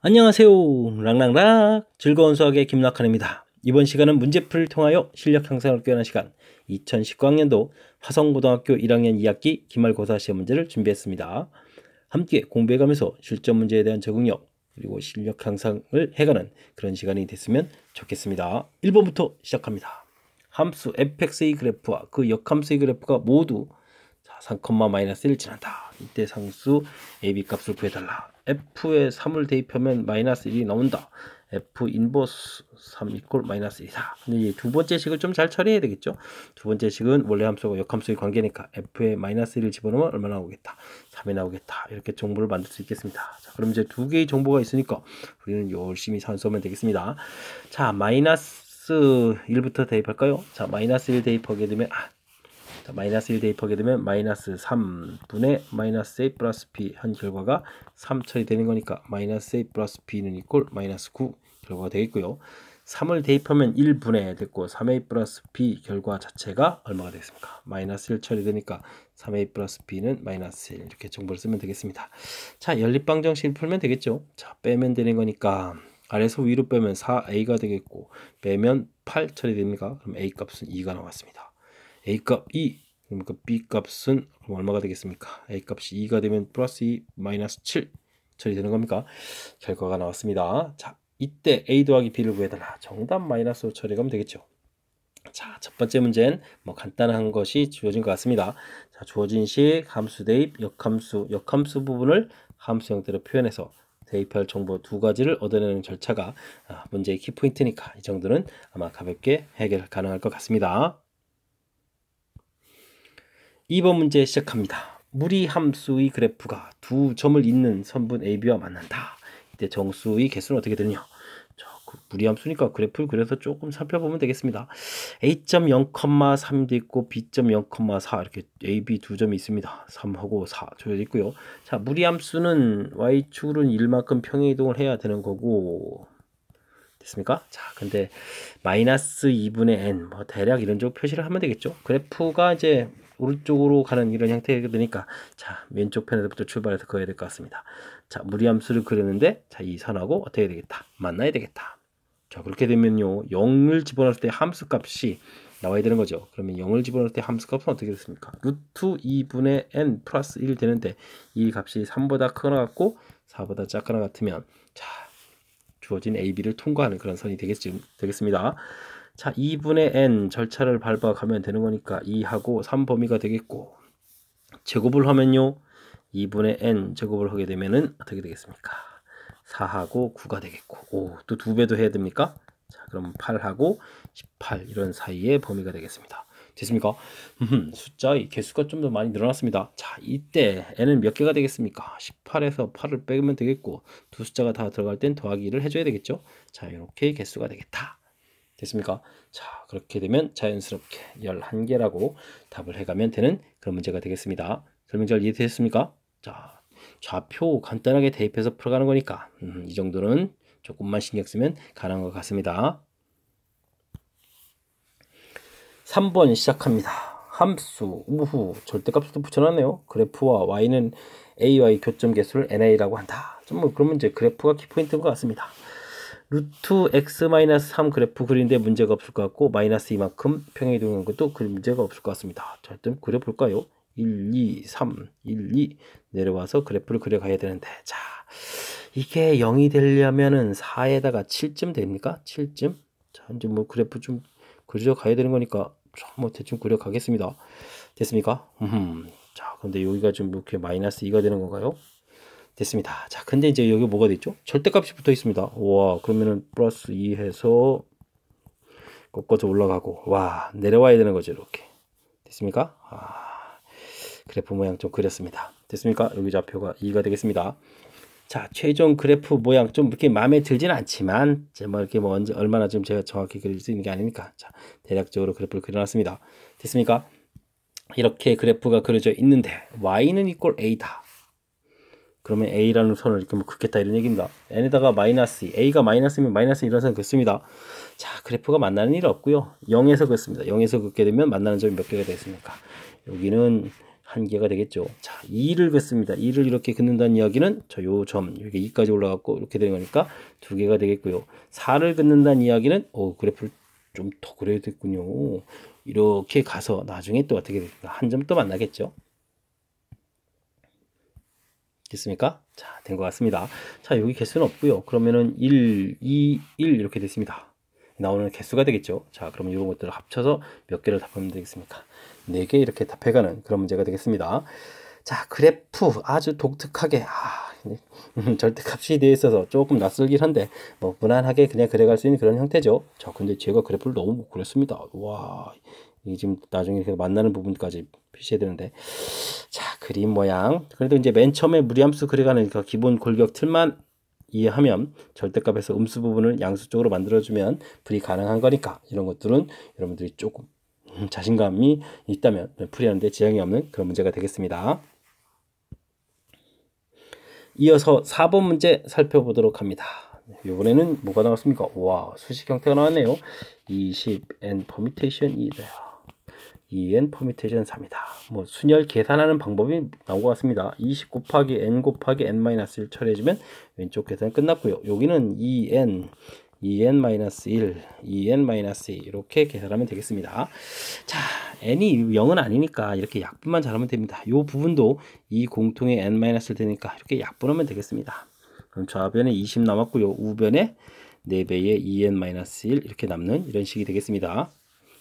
안녕하세요. 랑랑락 즐거운 수학의 김락환입니다. 이번 시간은 문제풀이를 통하여 실력 향상을 꾀하는 시간 2019학년도 화성고등학교 1학년 2학기 기말고사 시험 문제를 준비했습니다. 함께 공부해가면서 실전 문제에 대한 적응력 그리고 실력 향상을 해가는 그런 시간이 됐으면 좋겠습니다. 1번부터 시작합니다. 함수 fx의 그래프와 그 역함수의 그래프가 모두 3,-1을 지난다. 이때 상수 AB 값을 구해달라. F에 3을 대입하면 마이너스 1이 나온다. F 인버스 3 이퀄 마이너스 1이다. 근데 이 두 번째 식을 좀 잘 처리해야 되겠죠. 두 번째 식은 원래 함수와 역함수의 관계니까 F에 마이너스 1을 집어넣으면 얼마 나오겠다. 3이 나오겠다. 이렇게 정보를 만들 수 있겠습니다. 자, 그럼 이제 두 개의 정보가 있으니까 우리는 열심히 산수하면 되겠습니다. 자, 마이너스 1부터 대입할까요? 자, 마이너스 1 대입하게 되면 마이너스 1 대입하게 되면 마이너스 3분의 마이너스 a 플러스 b 한 결과가 3 처리되는 거니까 마이너스 a 플러스 b는 이꼴 마이너스 9 결과가 되겠고요. 3을 대입하면 1분의 됐고 3a 플러스 b 결과 자체가 얼마가 되겠습니까? 마이너스 1 처리되니까 3a 플러스 b는 마이너스 1 이렇게 정보를 쓰면 되겠습니다. 자, 연립방정식을 풀면 되겠죠. 자, 빼면 되는 거니까 아래에서 위로 빼면 4a가 되겠고 빼면 8 처리됩니까? 그럼 a 값은 2가 나왔습니다. A값 2, 그러니까 B값은 그럼 얼마가 되겠습니까? A값이 2가 되면 플러스 2, 마이너스 7 처리되는 겁니까? 결과가 나왔습니다. 자, 이때 A 더하기 B를 구해달라. 정답 마이너스 5 처리하면 되겠죠. 자, 첫 번째 문제는 뭐 간단한 것이 주어진 것 같습니다. 자, 주어진 식, 함수 대입, 역함수 부분을 함수 형태로 표현해서 대입할 정보 두 가지를 얻어내는 절차가 문제의 키포인트니까 이 정도는 아마 가볍게 해결 가능할 것 같습니다. 2번 문제 시작합니다. 무리함수의 그래프가 두 점을 잇는 선분 AB와 만난다. 이때 정수의 개수는 어떻게 되느냐? 무리함수니까 그래프를 그려서 조금 살펴보면 되겠습니다. A.0,3도 있고 B.0,4 이렇게 AB 두 점이 있습니다. 3하고 4 조여져 있고요. 자, 무리함수는 Y축으로는 1만큼 평행이동을 해야 되는 거고 됐습니까? 자, 근데 마이너스 2분의 n 뭐 대략 이런 쪽으로 표시를 하면 되겠죠. 그래프가 이제 오른쪽으로 가는 이런 형태가 되니까 자, 왼쪽 편에서부터 출발해서 그어야 될 것 같습니다. 자, 무리함수를 그렸는데 자, 이 선하고 어떻게 되겠다? 만나야 되겠다. 자, 그렇게 되면요 0을 집어넣을 때 함수 값이 나와야 되는 거죠. 그러면 0을 집어넣을 때 함수 값은 어떻게 됐습니까? 루트 2분의 n 플러스 1 되는데 이 값이 3보다 크거나 같고 4보다 작거나 같으면 자, 주어진 AB를 통과하는 그런 선이 되겠습니다. 자, 2분의 n 절차를 밟아가면 되는 거니까 2하고 3 범위가 되겠고 제곱을 하면요 2분의 n 제곱을 하게 되면은 어떻게 되겠습니까? 4하고 9가 되겠고 또 2배도 해야 됩니까? 자, 그럼 8하고 18 이런 사이의 범위가 되겠습니다. 됐습니까? 숫자의 개수가 좀 더 많이 늘어났습니다. 자, 이때 n은 몇 개가 되겠습니까? 18에서 8을 빼면 되겠고 두 숫자가 다 들어갈 땐 더하기를 해줘야 되겠죠. 자, 이렇게 개수가 되겠다. 됐습니까? 자, 그렇게 되면 자연스럽게 11개라고 답을 해가면 되는 그런 문제가 되겠습니다. 설명 잘 이해되셨습니까? 자, 좌표 간단하게 대입해서 풀어가는 거니까 이 정도는 조금만 신경 쓰면 가능한 것 같습니다. 3번 시작합니다. 함수, 우후, 절대값도 붙여놨네요. 그래프와 y는 a와의 교점 개수를 na라고 한다. 그러면 이제 그래프가 키포인트인 것 같습니다. 루트 x-3 그래프 그리는데 문제가 없을 것 같고 마이너스 이만큼 평행이동하는 것도 문제가 없을 것 같습니다. 자, 일단 그려볼까요? 1, 2, 3, 1, 2 내려와서 그래프를 그려가야 되는데 자, 이게 0이 되려면은 4에다가 7쯤 됩니까? 7쯤? 자, 이제 뭐 그래프 좀 그려가야 되는 거니까 뭐 대충 그려가겠습니다. 됐습니까? 자, 근데 여기가 좀 이렇게 마이너스 2가 되는 건가요? 됐습니다. 자, 근데 이제 여기 뭐가 됐죠? 절대값이 붙어 있습니다. 와, 그러면은 플러스 2 해서 꺾어서 올라가고 와, 내려와야 되는 거죠. 이렇게. 됐습니까? 그래프 모양 좀 그렸습니다. 됐습니까? 여기 좌표가 2가 되겠습니다. 자, 최종 그래프 모양 좀 이렇게 마음에 들지는 않지만 뭐 이렇게 뭐 언제 얼마나 좀 제가 정확히 그릴 수 있는 게 아니니까 자, 대략적으로 그래프를 그려놨습니다. 됐습니까? 이렇게 그래프가 그려져 있는데 y는 이꼴 a다. 그러면 a라는 선을 이렇게 뭐 긋겠다 이런 얘기입니다. n에다가 마이너스 2, a가 마이너스면 마이너스 이런 선 긋습니다. 자, 그래프가 만나는 일 없고요. 0에서 긋습니다. 0에서 긋게 되면 만나는 점이 몇 개가 되겠습니까? 여기는 한계가 되겠죠. 자, 2를 긋습니다. 2를 이렇게 긋는다는 이야기는 요 점, 이렇게 2까지 올라갔고 이렇게 되는 거니까 2개가 되겠고요. 4를 긋는다는 이야기는 그래프를 좀 더 그려야 됐군요. 이렇게 가서 나중에 또 어떻게 됩니까? 한 점 또 만나겠죠. 됐습니까? 자, 된 것 같습니다. 자, 여기 개수는 없고요. 그러면은 1, 2, 1 이렇게 됐습니다. 나오는 개수가 되겠죠. 자, 그러면 이런 것들을 합쳐서 몇 개를 답하면 되겠습니까? 4개 이렇게 답해가는 그런 문제가 되겠습니다. 자, 그래프 아주 독특하게 절대값이 되어 있어서 조금 낯설긴 한데 뭐 무난하게 그냥 그려갈 수 있는 그런 형태죠. 자, 근데 제가 그래프를 너무 못 그렸습니다. 와, 이게 지금 나중에 만나는 부분까지 표시해야 되는데, 자, 그림 모양. 그래도 이제 맨 처음에 무리함수 그려가는 그 기본 골격 틀만 이해하면 절대값에서 음수 부분을 양수 쪽으로 만들어주면 풀이 가능한 거니까 이런 것들은 여러분들이 조금 자신감이 있다면 풀이하는데 지장이 없는 그런 문제가 되겠습니다. 이어서 4번 문제 살펴보도록 합니다. 이번에는 뭐가 나왔습니까? 와, 수식 형태가 나왔네요. 20n 퍼미테이션 2다. 2n 퍼미테이션 3이다. 뭐 순열 계산하는 방법이 나온 것 같습니다. 20 곱하기 n 곱하기 n-1 처리해주면 왼쪽 계산 끝났고요. 여기는 2n 2n-1, 2n-2 이렇게 계산하면 되겠습니다. 자, n이 0은 아니니까 이렇게 약분만 잘하면 됩니다. 이 부분도 이 공통의 n-를 되니까 이렇게 약분하면 되겠습니다. 그럼 좌변에 20 남았고요. 우변에 4배의 2n-1 이렇게 남는 이런 식이 되겠습니다.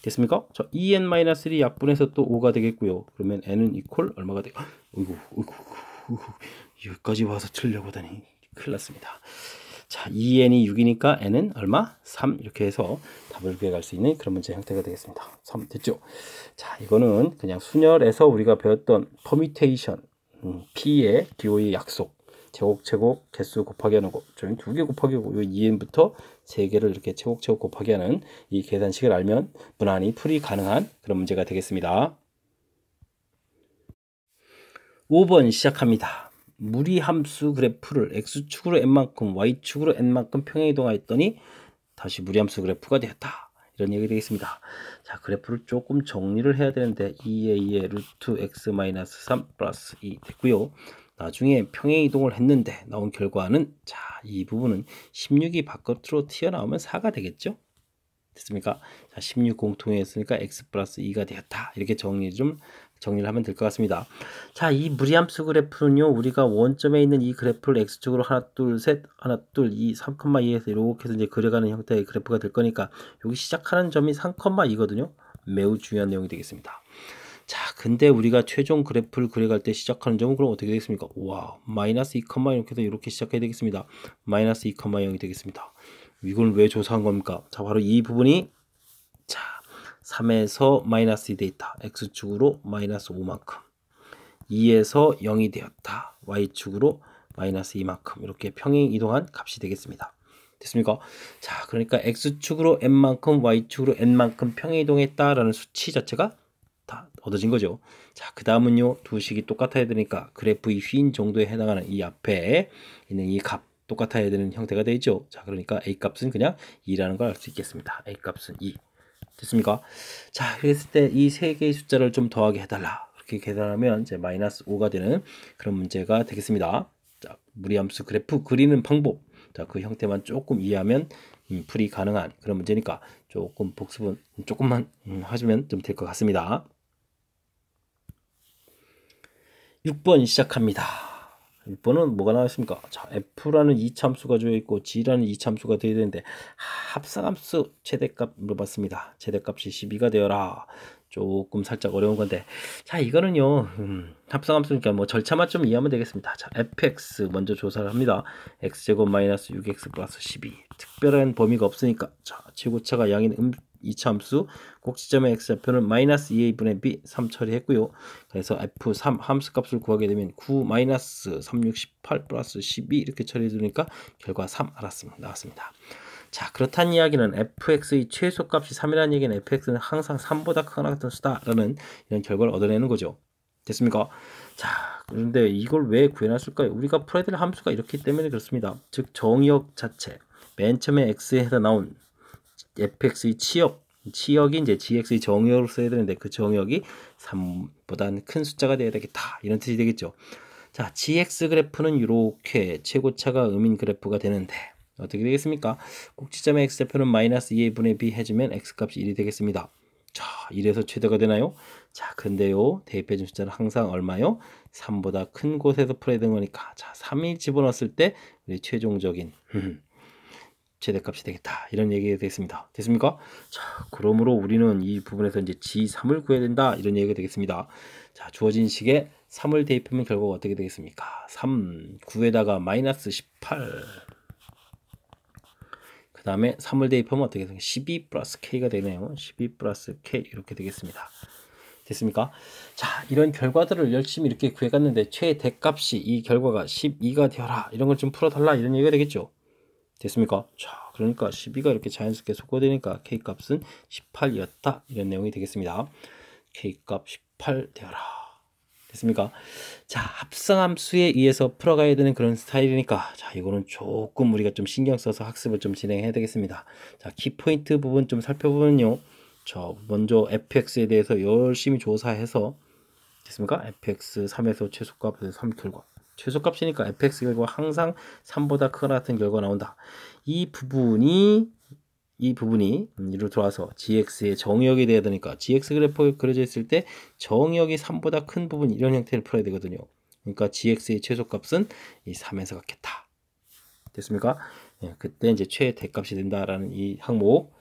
됐습니까? 자, 2n-1이 약분해서 또 5가 되겠고요. 그러면 n은 이퀄 얼마가 돼요? 어이구, 여기까지 와서 틀려고 하다니 큰일 났습니다. 자, 2n이 6이니까 n은 얼마? 3 이렇게 해서 답을 구해갈 수 있는 그런 문제 형태가 되겠습니다. 3 됐죠? 자, 이거는 그냥 순열에서 우리가 배웠던 퍼뮤테이션, P의 기호의 약속, 제곱 개수 곱하기 하는 거, 저희 2개 곱하기 하고 2n부터 3개를 이렇게 제곱 곱하기 하는 이 계산식을 알면 무난히 풀이 가능한 그런 문제가 되겠습니다. 5번 시작합니다. 무리함수 그래프를 x축으로 n만큼 y축으로 n만큼 평행이동하였더니 다시 무리함수 그래프가 되었다. 이런 얘기 되겠습니다. 자, 그래프를 조금 정리를 해야 되는데 2a의 루트 x-3 플러스 2 됐고요. 나중에 평행이동을 했는데 나온 결과는 자, 이 부분은 16이 바깥으로 튀어나오면 4가 되겠죠? 됐습니까? 자, 16 공통에 했으니까 x 플러스 2가 되었다. 이렇게 정리를 하면 될 것 같습니다. 자, 이 무리함수 그래프는요, 우리가 원점에 있는 이 그래프를 x축으로 하나, 둘, 셋, 하나, 둘, 2, 3,2에서 이렇게 해서 이제 그려가는 형태의 그래프가 될 거니까 여기 시작하는 점이 3,2거든요. 매우 중요한 내용이 되겠습니다. 자, 근데 우리가 최종 그래프를 그려갈 때 시작하는 점은 그럼 어떻게 되겠습니까? 와, 마이너스 2, 이렇게 해서 이렇게 시작해야 되겠습니다. 마이너스 2, 0이 되겠습니다. 이걸 왜 조사한 겁니까? 자, 바로 이 부분이 자 3에서 마이너스 2 되었다. x축으로 마이너스 5만큼 2에서 0이 되었다. y축으로 마이너스 2만큼 이렇게 평행 이동한 값이 되겠습니다. 됐습니까? 자, 그러니까 x축으로 n만큼 y축으로 n만큼 평행 이동했다라는 수치 자체가 다 얻어진 거죠. 자, 그 다음은요, 두 식이 똑같아야 되니까 그래프의 휜 정도에 해당하는 이 앞에 있는 이 값 똑같아야 되는 형태가 되죠. 자, 그러니까 a 값은 그냥 2라는 걸 알 수 있겠습니다. a 값은 2. 됐습니까? 자, 그랬을 때 이 세 개의 숫자를 좀 더하게 해달라. 이렇게 계산하면 이제 마이너스 5가 되는 그런 문제가 되겠습니다. 자, 무리함수 그래프 그리는 방법. 자, 그 형태만 조금 이해하면 풀이 가능한 그런 문제니까 조금 복습은 조금만 하시면 좀 될 것 같습니다. 6번 시작합니다. 6번은 뭐가 나왔습니까? 자, f라는 이차함수가 주어 있고 g라는 이차함수가 되어야 되는데 합성함수 최대값 물어봤습니다. 최대값이 12가 되어라. 조금 살짝 어려운 건데, 자, 이거는요, 합성함수니까 뭐 절차만 좀 이해하면 되겠습니다. 자, fx 먼저 조사를 합니다. x제곱 마이너스 6x 플러스 12. 특별한 범위가 없으니까, 자, 지구차가 양인 이차함수 꼭지점의 x좌표는 마이너스 2a분의 b 3 처리했고요. 그래서 f3 함수값을 구하게 되면 9 마이너스 3, 6, 18 플러스 12 이렇게 처리해 주니까 결과 3 나왔습니다. 자, 그렇다는 이야기는 fx의 최소값이 3이라는 얘기는 fx는 항상 3보다 크거나 같은 수다라는 이런 결과를 얻어내는 거죠. 됐습니까? 자, 그런데 이걸 왜 구해놨을까요? 우리가 풀어야 될 함수가 이렇기 때문에 그렇습니다. 즉 정의역 자체 맨 처음에 x에서 나온 fx의 치역 치역이 이제 gx의 정역으로 써야 되는데 그 정역이 3보다는 큰 숫자가 돼야 되겠다. 이런 뜻이 되겠죠. 자, gx 그래프는 이렇게 최고차가 음인 그래프가 되는데 어떻게 되겠습니까? 꼭지점의 x좌표는 마이너스 2의 분의 b 해주면 x값이 1이 되겠습니다. 자, 1에서 최대가 되나요? 자, 근데요, 대입해준 숫자는 항상 얼마요? 3보다 큰 곳에서 풀어야 되는 거니까, 자, 3이 집어넣었을 때 우리 최종적인 최대값이 되겠다. 이런 얘기가 되겠습니다. 됐습니까? 자, 그러므로 우리는 이 부분에서 이제 G3을 구해야 된다. 이런 얘기가 되겠습니다. 자, 주어진 식에 3을 대입하면 결과가 어떻게 되겠습니까? 3, 9에다가 마이너스 18. 그 다음에 3을 대입하면 어떻게 되겠습니까? 12 플러스 K가 되네요. 12 플러스 K 이렇게 되겠습니다. 됐습니까? 자, 이런 결과들을 열심히 이렇게 구해갔는데 최대값이 이 결과가 12가 되어라. 이런 걸 좀 풀어달라. 이런 얘기가 되겠죠. 됐습니까? 자, 그러니까 12가 이렇게 자연스럽게 속어되니까 K값은 18이었다. 이런 내용이 되겠습니다. K값 18 되어라. 됐습니까? 자, 합성함수에 의해서 풀어가야 되는 그런 스타일이니까 자, 이거는 조금 우리가 좀 신경 써서 학습을 좀 진행해야 되겠습니다. 자, 키포인트 부분 좀 살펴보면요. 저 먼저 fx에 대해서 열심히 조사해서 됐습니까? fx 3에서 최소값에서 3 결과. 최소값이니까 fx 결과 항상 3보다 크거나 같은 결과가 나온다. 이 부분이 이로 들어와서 gx의 정역이 돼야 되니까 gx 그래프가 그려져 있을 때 정역이 3보다 큰 부분 이런 형태를 풀어야 되거든요. 그러니까 gx의 최소값은 이 3에서 같겠다. 됐습니까? 예, 그때 이제 최대값이 된다라는 이 항목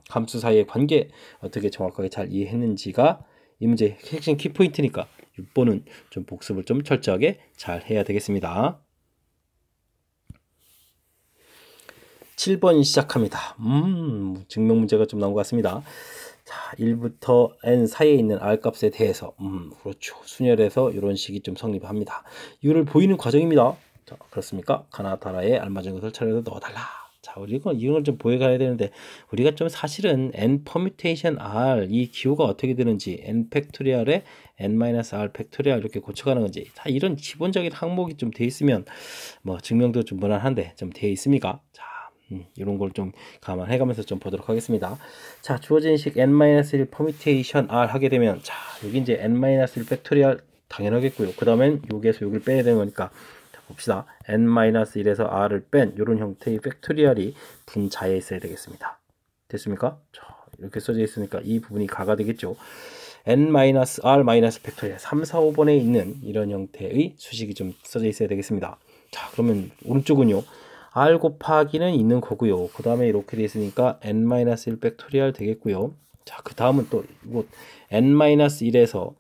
함수 사이의 관계 어떻게 정확하게 잘 이해했는지가 이 문제의 핵심 키포인트니까 6번은 좀 복습을 좀 철저하게 잘 해야 되겠습니다. 7번 시작합니다. 증명 문제가 좀 나온 것 같습니다. 자, 1부터 n 사이에 있는 r 값에 대해서 그렇죠. 순열해서 이런 식이 좀 성립합니다. 이거를 보이는 과정입니다. 자, 그렇습니까? 가나다라에 알맞은 것을 차려서 넣어달라. 자, 우리가 이걸 좀 보여가야 되는데 우리가 좀 사실은 n 퍼뮤테이션 r 이 기호가 어떻게 되는지 n 팩토리얼에 n-r 팩토리얼 이렇게 고쳐가는 건지 자, 이런 기본적인 항목이 좀 돼 있으면 뭐 증명도 좀 무난한데 좀 돼 있습니까? 자, 이런 걸 좀 감안해가면서 좀 보도록 하겠습니다. 자, 주어진 식 n-1 퍼뮤테이션 r 하게 되면 자, 여기 이제 n-1 팩토리얼 당연하겠고요. 그 다음엔 여기에서 여기를 빼야 되는 거니까 자, 봅시다. n-1에서 r을 뺀 이런 형태의 팩토리얼이 분자에 있어야 되겠습니다. 됐습니까? 자, 이렇게 써져 있으니까 이 부분이 가가 되겠죠. n-r 팩토리얼 3, 4, 5번에 있는 이런 형태의 수식이 좀 써져 있어야 되겠습니다. 자, 그러면 오른쪽은요. r 곱하기는 있는 거고요. 그 다음에 이렇게 되어 있으니까 n-1 팩토리얼 되겠고요. 자, 그 다음은 또 이거 n-1에서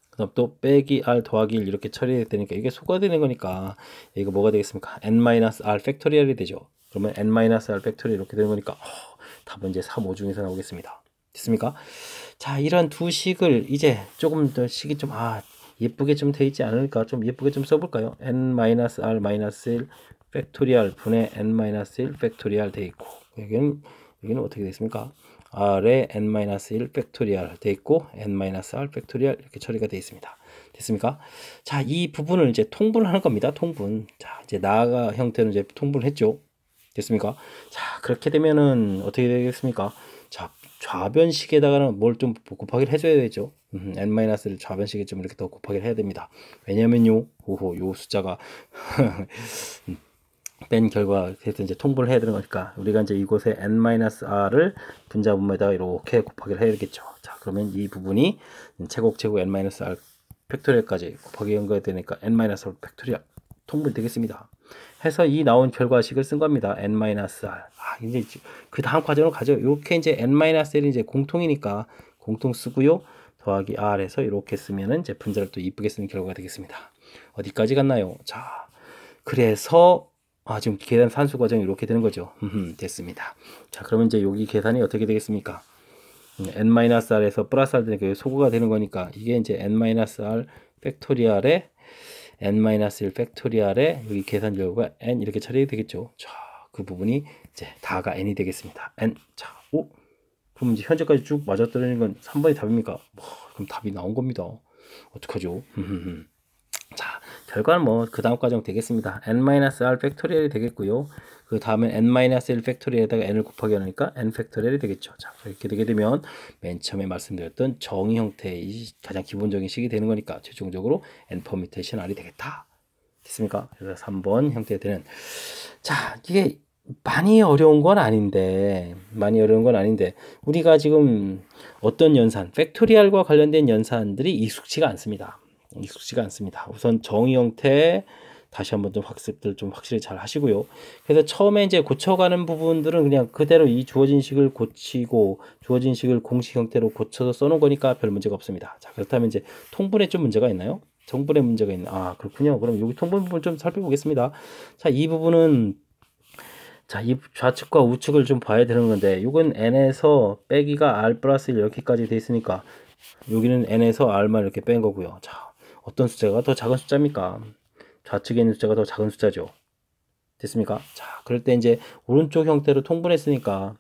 그 다음 또 빼기 r 더하기 1 이렇게 처리해야 되니까 이게 소과되는 거니까 이거 뭐가 되겠습니까? n-r 팩토리얼이 되죠. 그러면 n-r 팩토리얼 이렇게 되는 거니까 답은 이제 3, 5 중에서 나오겠습니다. 됐습니까? 자, 이런 두 식을 이제 조금 더 식이 좀 예쁘게 좀 돼 있지 않을까? 좀 예쁘게 좀 써볼까요? n-r-1 팩토리얼 분의 n-1 팩토리얼 돼 있고 여기는 어떻게 됐습니까? r에 n-1 팩토리얼 돼 있고 n-r 팩토리얼 이렇게 처리가 되어 있습니다. 됐습니까? 자, 이 부분을 이제 통분을 하는 겁니다. 통분. 자, 이제 나아가 형태는 이제 통분을 했죠. 됐습니까? 자, 그렇게 되면은 어떻게 되겠습니까? 자, 좌변식에다가는 뭘 좀 곱하기를 해줘야 되죠. n-를 좌변식에 좀 이렇게 더 곱하기를 해야 됩니다. 왜냐면요, 요 숫자가 뺀 결과 그래서 이제 통분을 해야 되는 거니까 우리가 이제 이곳에 n-r을 분자분모에다가 이렇게 곱하기를 해야 되겠죠. 자, 그러면 이 부분이 제곱 n-r 팩토리얼까지 곱하기 연결이 되니까 n-r 팩토리얼 통분 되겠습니다. 해서 이 나온 결과식을 쓴 겁니다. n-r. 이제 그 다음 과정으로 가죠. 이렇게 이제 n-r이 이제 공통이니까 공통 쓰고요. 더하기 r에서 이렇게 쓰면은 이제 분자를 또 이쁘게 쓰는 결과가 되겠습니다. 어디까지 갔나요? 자, 그래서 지금 계산 산수 과정이 이렇게 되는 거죠. 됐습니다. 자, 그러면 이제 여기 계산이 어떻게 되겠습니까? n-r에서 플러스 r 되니까 소거가 되는 거니까 이게 이제 n-r 팩토리얼에 n-1 팩토리얼에 여기 계산 결과가 n 이렇게 처리가 되겠죠. 자, 그 부분이 이제 다가 n이 되겠습니다. n. 자, 그럼 이제 현재까지 쭉 맞아떨어지는 건 3번이 답입니까? 그럼 답이 나온 겁니다. 어떡하죠? 자, 결과는 뭐 그 다음 과정 되겠습니다. n-r 팩토리얼이 되겠고요. 그 다음에 n-1 팩토리얼에다가 n을 곱하기 하니까 n 팩토리얼이 되겠죠. 자, 이렇게 되게 되면 맨 처음에 말씀드렸던 정의 형태의 가장 기본적인 식이 되는 거니까 최종적으로 n 퍼뮤테이션 r이 되겠다. 됐습니까? 그래서 3번 형태가 되는. 자, 이게 많이 어려운 건 아닌데 우리가 지금 어떤 연산, 팩토리얼과 관련된 연산들이 익숙치가 않습니다. 우선 정의 형태 다시 한번 좀 학습들 좀 확실히 잘 하시고요. 그래서 처음에 이제 고쳐가는 부분들은 그냥 그대로 이 주어진 식을 고치고 주어진 식을 공식 형태로 고쳐서 써놓은 거니까 별 문제가 없습니다. 자, 그렇다면 이제 통분에 좀 문제가 있나요? 통분에 문제가 있나? 아, 그렇군요. 그럼 여기 통분 부분 좀 살펴보겠습니다. 자, 이 부분은 자, 이 좌측과 우측을 좀 봐야 되는 건데 이건 n에서 빼기가 r 플러스 1 이렇게까지 돼 있으니까 여기는 n에서 r만 이렇게 뺀 거고요. 자, 어떤 숫자가 더 작은 숫자입니까? 좌측에 있는 숫자가 더 작은 숫자죠. 됐습니까? 자, 그럴 때 이제 오른쪽 형태로 통분했으니까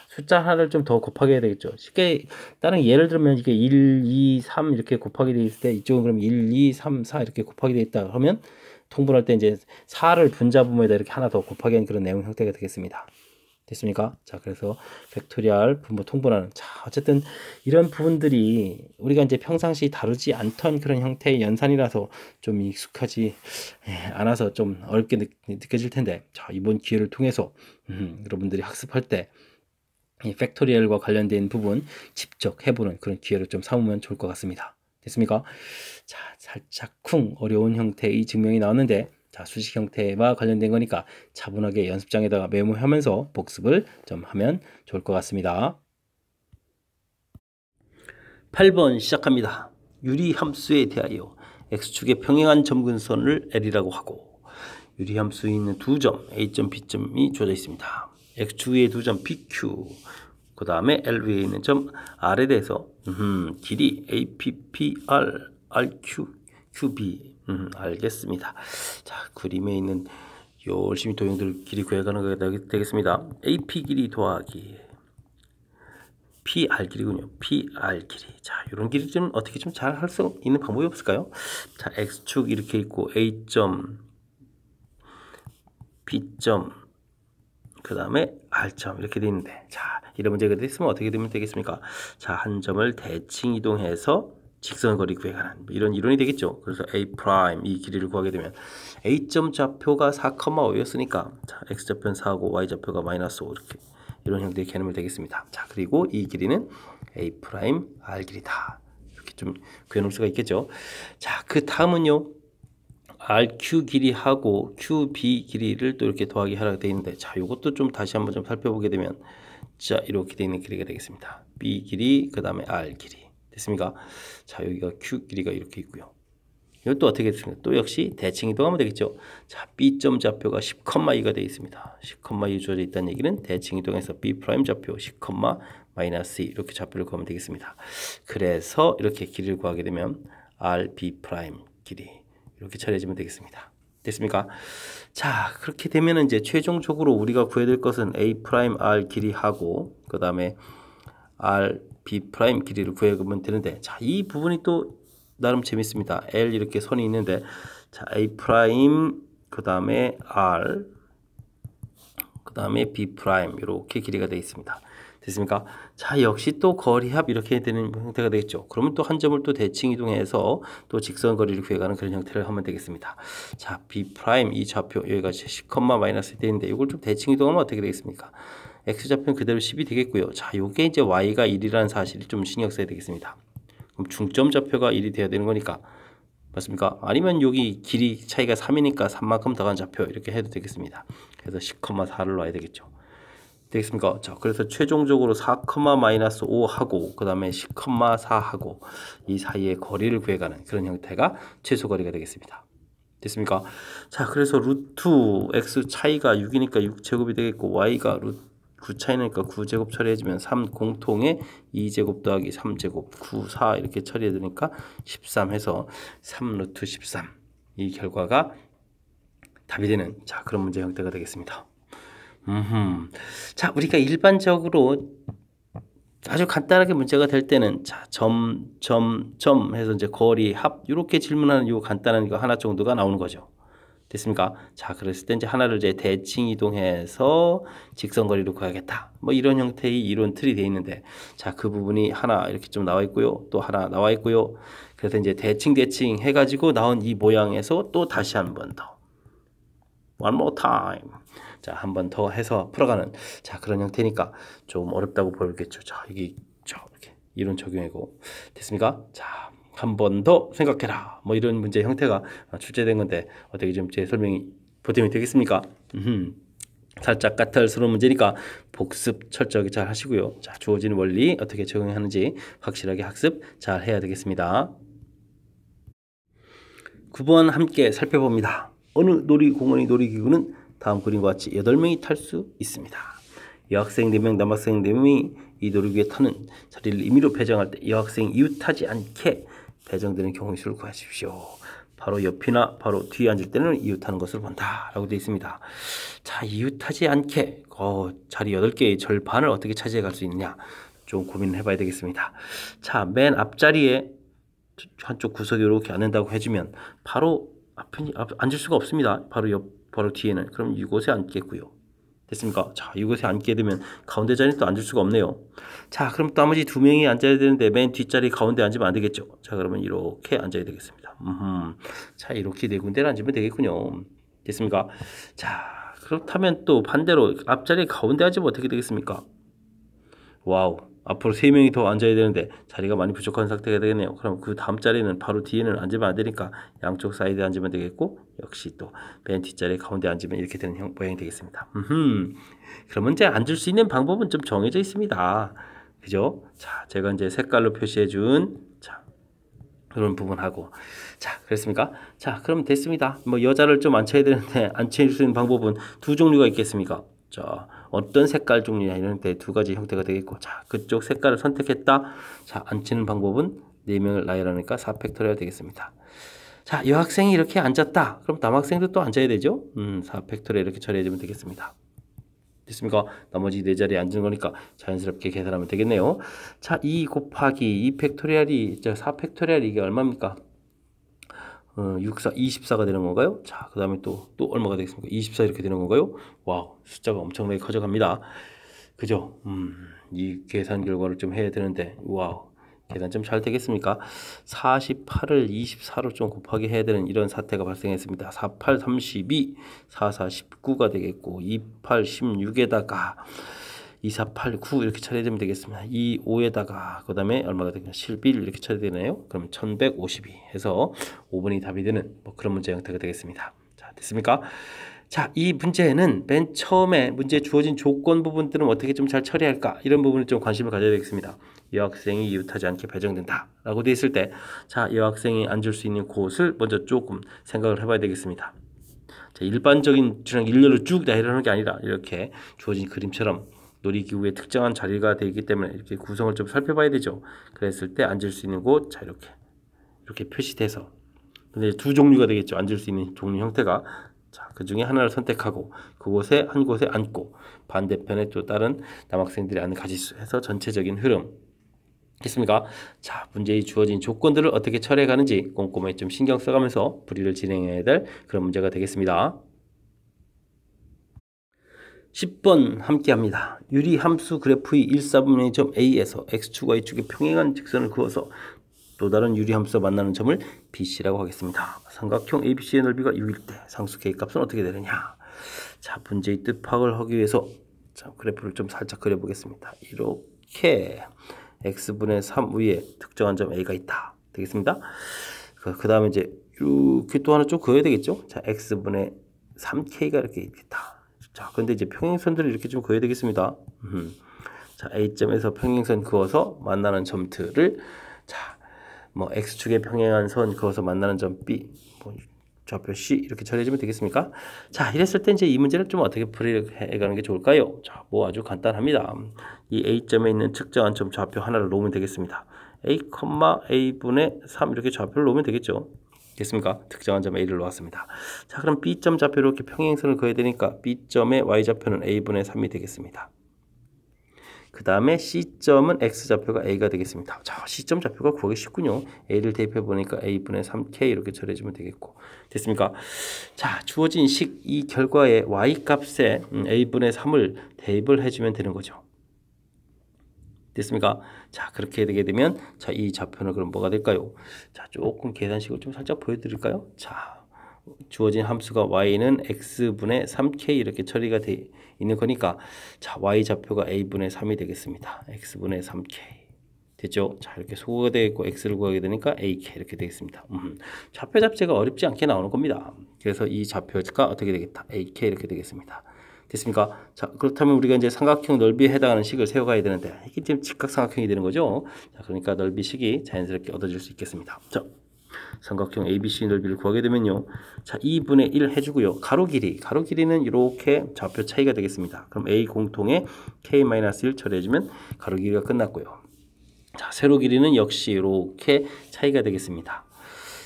숫자 하나를 좀 더 곱하게 해야 되겠죠. 쉽게 다른 예를 들면 이게 1, 2, 3 이렇게 곱하게 돼 있을 때 이쪽은 그럼 1, 2, 3, 4 이렇게 곱하게 돼 있다 하면 통분할 때 이제 4를 분자분모에다 이렇게 하나 더 곱하게 하는 그런 내용 형태가 되겠습니다. 됐습니까? 자, 그래서 팩토리얼 분모 통분하는. 자, 어쨌든 이런 부분들이 우리가 이제 평상시 다루지 않던 그런 형태의 연산이라서 좀 익숙하지 않아서 좀 어렵게 느껴질 텐데, 자, 이번 기회를 통해서 여러분들이 학습할 때 이 팩토리얼과 관련된 부분 직접 해보는 그런 기회를 좀 삼으면 좋을 것 같습니다. 됐습니까? 자, 살짝쿵 어려운 형태의 증명이 나왔는데, 자, 수식 형태와 관련된 거니까 차분하게 연습장에다가 메모하면서 복습을 좀 하면 좋을 것 같습니다. 8번 시작합니다. 유리함수에 대하여 x축의 평행한 점근선을 L이라고 하고 유리함수에 있는 두 점 A점, B점이 주어져 있습니다. x축 위에 두 점 PQ, 그 다음에 L 위에 있는 점 R에 대해서 길이 APPR, RQ, QB 알겠습니다. 자, 그림에 있는 열심히 도형들 길이 구해가는 거 되겠습니다. AP 길이 더하기 PR 길이군요. PR 길이. 자, 이런 길이 좀 어떻게 좀 잘 할 수 있는 방법이 없을까요? 자, X축 이렇게 있고 A점, B점, 그 다음에 R점 이렇게 돼 있는데, 자, 이런 문제가 됐으면 어떻게 되면 되겠습니까? 자, 한 점을 대칭 이동해서 직선거리 구해가는 이런 이론이 되겠죠. 그래서 A' 이 길이를 구하게 되면 A점 좌표가 4,5였으니까 자, X좌표는 4고 Y좌표가 -5 이렇게 이런 형태의 개념이 되겠습니다. 자, 그리고 이 길이는 A' R 길이다. 이렇게 좀 구해놓을 수가 있겠죠. 자, 그 다음은요. RQ 길이하고 QB 길이를 또 이렇게 더하기 하라고 되어 있는데, 자, 이것도 좀 다시 한번 좀 살펴보게 되면, 자, 이렇게 되어 있는 길이가 되겠습니다. B 길이, 그 다음에 R 길이. 됐습니까? 자, 여기가 Q 길이가 이렇게 있고요. 이것도 어떻게 됐습니까? 또 역시 대칭 이동하면 되겠죠. 자, B점 좌표가 10,2가 되어 있습니다. 10,2 주어져 있다는 얘기는 대칭 이동해서 B' 좌표 10,-2 이렇게 좌표를 구하면 되겠습니다. 그래서 이렇게 길이를 구하게 되면 RB' 길이 이렇게 처리해주면 되겠습니다. 됐습니까? 자, 그렇게 되면 이제 최종적으로 우리가 구해야 될 것은 A'(R) 길이하고 그 다음에 RB' 길이를 구해보면 되는데, 자, 이 부분이 또 나름 재밌습니다. L 이렇게 선이 있는데, 자, A' 그 다음에 R 그 다음에 B' 이렇게 길이가 되어 있습니다. 됐습니까? 자, 역시 또 거리합 이렇게 되는 형태가 되겠죠. 그러면 또 한 점을 또 대칭 이동해서 또 직선 거리를 구해가는 그런 형태를 하면 되겠습니다. 자, B' 이 좌표 여기가 10,-1 되는데 이걸 좀 대칭 이동하면 어떻게 되겠습니까? X 좌표는 그대로 10이 되겠고요. 자, 요게 이제 Y가 1이라는 사실을 좀 신경 써야 되겠습니다. 그럼 중점 좌표가 1이 돼야 되는 거니까, 맞습니까? 아니면 여기 길이 차이가 3이니까 3만큼 더한 좌표 이렇게 해도 되겠습니다. 그래서 10,4를 놔야 되겠죠. 되겠습니까? 자, 그래서 최종적으로 4,-5 하고 그 다음에 10,4 하고 이 사이의 거리를 구해가는 그런 형태가 최소 거리가 되겠습니다. 됐습니까? 자, 그래서 루트 x 차이가 6이니까 6제곱이 되겠고 y가 루트 9 차이니까 9제곱 처리해주면 3 공통의 2제곱 더하기 3제곱 9, 4 이렇게 처리해 주니까 13 해서 3루트 13 이 결과가 답이 되는, 자, 그런 문제 형태가 되겠습니다. 자, 우리가 일반적으로 아주 간단하게 문제가 될 때는 자, 점 해서 이제 거리, 합 이렇게 질문하는 요 간단한 거 하나 정도가 나오는 거죠. 됐습니까? 자, 그랬을 때 이제 하나를 이제 대칭 이동해서 직선거리로 구하겠다. 뭐 이런 형태의 이론 틀이 되어 있는데, 자, 그 부분이 하나 이렇게 좀 나와 있고요. 또 하나 나와 있고요. 그래서 이제 대칭 해가지고 나온 이 모양에서 또 다시 한 번 더. One more time. 자, 한 번 더 해서 풀어가는 자, 그런 형태니까 좀 어렵다고 보이겠죠. 자, 이게 이렇게 이론 적용이고 됐습니까? 자, 한 번 더 생각해라. 뭐 이런 문제 형태가 출제된 건데 어떻게 좀 제 설명이 보탬이 되겠습니까? 살짝 까탈스러운 문제니까 복습 철저하게 잘 하시고요. 자, 주어진 원리 어떻게 적용하는지 확실하게 학습 잘 해야 되겠습니다. 9번 함께 살펴봅니다. 어느 놀이공원의 놀이기구는 다음 그림과 같이 8명이 탈 수 있습니다. 여학생 4명, 남학생 4명이 이 놀이기구에 타는 자리를 임의로 배정할 때 여학생이 이웃하지 않게 배정되는 경우의 수를 구하십시오. 바로 옆이나 바로 뒤에 앉을 때는 이웃하는 것을 본다 라고 되어 있습니다. 자, 이웃하지 않게 자리 8개의 절반을 어떻게 차지해 갈 수 있느냐 좀 고민을 해봐야 되겠습니다. 자, 맨 앞자리에 한쪽 구석에 이렇게 앉는다고 해주면 바로 앉을 수가 없습니다. 바로 뒤에는. 그럼 이곳에 앉겠고요. 됐습니까? 자, 이곳에 앉게 되면 가운데 자리는 또 앉을 수가 없네요. 자, 그럼 나머지 2명이 앉아야 되는데 맨 뒷자리 가운데 앉으면 안 되겠죠. 자, 그러면 이렇게 앉아야 되겠습니다. 자, 이렇게 네 군데를 앉으면 되겠군요. 됐습니까? 자, 그렇다면 또 반대로 앞자리 가운데 앉으면 어떻게 되겠습니까? 와우. 앞으로 3명이 더 앉아야 되는데 자리가 많이 부족한 상태가 되겠네요. 그럼 그 다음 자리는 바로 뒤에는 앉으면 안 되니까 양쪽 사이드에 앉으면 되겠고 역시 또 맨 뒷자리 가운데 앉으면 이렇게 되는 모양이 되겠습니다. 그러면 이제 앉을 수 있는 방법은 좀 정해져 있습니다. 그죠? 자, 제가 이제 색깔로 표시해 준 자, 그런 부분하고 자, 그랬습니까? 자, 그럼 됐습니다. 뭐 여자를 좀 앉혀야 되는데 앉힐 수 있는 방법은 2 종류가 있겠습니까? 자, 어떤 색깔 종류냐 이런 데 2가지 형태가 되겠고 자, 그쪽 색깔을 선택했다. 자, 앉히는 방법은 4명을 나열하니까 4팩토리얼 되겠습니다. 자, 여학생이 이렇게 앉았다. 그럼 남학생도 또 앉아야 되죠? 4팩토리얼 이렇게 처리해주면 되겠습니다. 됐습니까? 나머지 4자리에 앉은 거니까 자연스럽게 계산하면 되겠네요. 자, 2 곱하기 2 팩토리얼이 4팩토리얼이 이게 얼마입니까? 24가 되는 건가요? 자, 그 다음에 또 얼마가 되겠습니까? 24 이렇게 되는 건가요? 와우, 숫자가 엄청나게 커져갑니다. 그죠? 이 계산 결과를 좀 해야 되는데, 와우, 계산 좀 잘 되겠습니까? 48을 24로 좀 곱하기 해야 되는 이런 사태가 발생했습니다. 48, 32, 44, 19가 되겠고, 28, 16에다가 24, 8, 9 이렇게 처리되면 되겠습니다. 2, 5에다가 그 다음에 얼마가 되겠냐 11 이렇게 처리되네요. 그럼 1152 해서 5번이 답이 되는 뭐 그런 문제 형태가 되겠습니다. 자, 됐습니까? 자, 이 문제는 맨 처음에 문제에 주어진 조건 부분들은 어떻게 좀 잘 처리할까 이런 부분을 좀 관심을 가져야 되겠습니다. 여학생이 이웃하지 않게 배정된다 라고 되어 있을 때 자, 여학생이 앉을 수 있는 곳을 먼저 조금 생각을 해봐야 되겠습니다. 자, 일반적인 일렬로 쭉 나열하는 게 아니라 이렇게 주어진 그림처럼 놀이기구의 특정한 자리가 되기 때문에 이렇게 구성을 좀 살펴봐야 되죠. 그랬을 때 앉을 수 있는 곳, 자, 이렇게 표시돼서 근데 2 종류가 되겠죠. 앉을 수 있는 종류 형태가 자, 그 중에 하나를 선택하고 그곳에 한 곳에 앉고 반대편에 또 다른 남학생들이 앉는 가지수 해서 전체적인 흐름 됐습니까? 자, 문제에 주어진 조건들을 어떻게 처리해 가는지 꼼꼼히 좀 신경 써가면서 풀이를 진행해야 될 그런 문제가 되겠습니다. 10번 함께 합니다. 유리함수 그래프의 1,4분의 점 A에서 X축과 Y축의 평행한 직선을 그어서 또 다른 유리함수와 만나는 점을 BC라고 하겠습니다. 삼각형 ABC의 넓이가 6일 때 상수 K값은 어떻게 되느냐. 자, 문제의 뜻 파악을 하기 위해서 자, 그래프를 좀 살짝 그려보겠습니다. 이렇게 X분의 3 위에 특정한 점 A가 있다. 되겠습니다. 그 다음에 이제 이렇게 또 하나 좀 그어야 되겠죠. 자, X분의 3K가 이렇게 있다. 자, 근데 이제 평행선들을 이렇게 좀 그어야 되겠습니다. 자, A점에서 평행선 그어서 만나는 점들을 자, 뭐 X축에 평행한 선 그어서 만나는 점 B, 뭐 좌표 C 이렇게 처리해주면 되겠습니까? 자, 이랬을 때 이제 이 문제를 좀 어떻게 풀이해가는 게 좋을까요? 자, 뭐 아주 간단합니다. 이 A점에 있는 측정한 점 좌표 하나를 놓으면 되겠습니다. A, A분의 3 이렇게 좌표를 놓으면 되겠죠. 됐습니까? 특정한 점 A를 놓았습니다. 자, 그럼 B점 좌표로 이렇게 평행선을 그어야 되니까 B점의 Y좌표는 A분의 3이 되겠습니다. 그 다음에 C점은 X좌표가 A가 되겠습니다. 자, C점 좌표가 구하기 쉽군요. A를 대입해 보니까 A분의 3K 이렇게 처리해주면 되겠고. 됐습니까? 자, 주어진 식 이 결과에 Y값에 A분의 3을 대입을 해주면 되는 거죠. 됐습니까? 자, 그렇게 되게 되면 자, 이 좌표는 그럼 뭐가 될까요? 자, 조금 계산식을 좀 살짝 보여드릴까요? 자, 주어진 함수가 y는 x분의 3k 이렇게 처리가 돼 있는 거니까 자, y 좌표가 a분의 3이 되겠습니다. x분의 3k 됐죠? 자, 이렇게 소거가 되겠고 x를 구하게 되니까 ak 이렇게 되겠습니다. 좌표 잡지가 어렵지 않게 나오는 겁니다. 그래서 이 좌표가 어떻게 되겠다? ak 이렇게 되겠습니다. 됐습니까? 자, 그렇다면 우리가 이제 삼각형 넓이에 해당하는 식을 세워가야 되는데 이게 지금 직각삼각형이 되는 거죠. 자, 그러니까 넓이식이 자연스럽게 얻어질 수 있겠습니다. 자, 삼각형 ABC 넓이를 구하게 되면요. 자, 2분의 1 해주고요. 가로 길이는 이렇게 좌표 차이가 되겠습니다. 그럼 A 공통에 K-1 처리해주면 가로 길이가 끝났고요. 자, 세로 길이는 역시 이렇게 차이가 되겠습니다.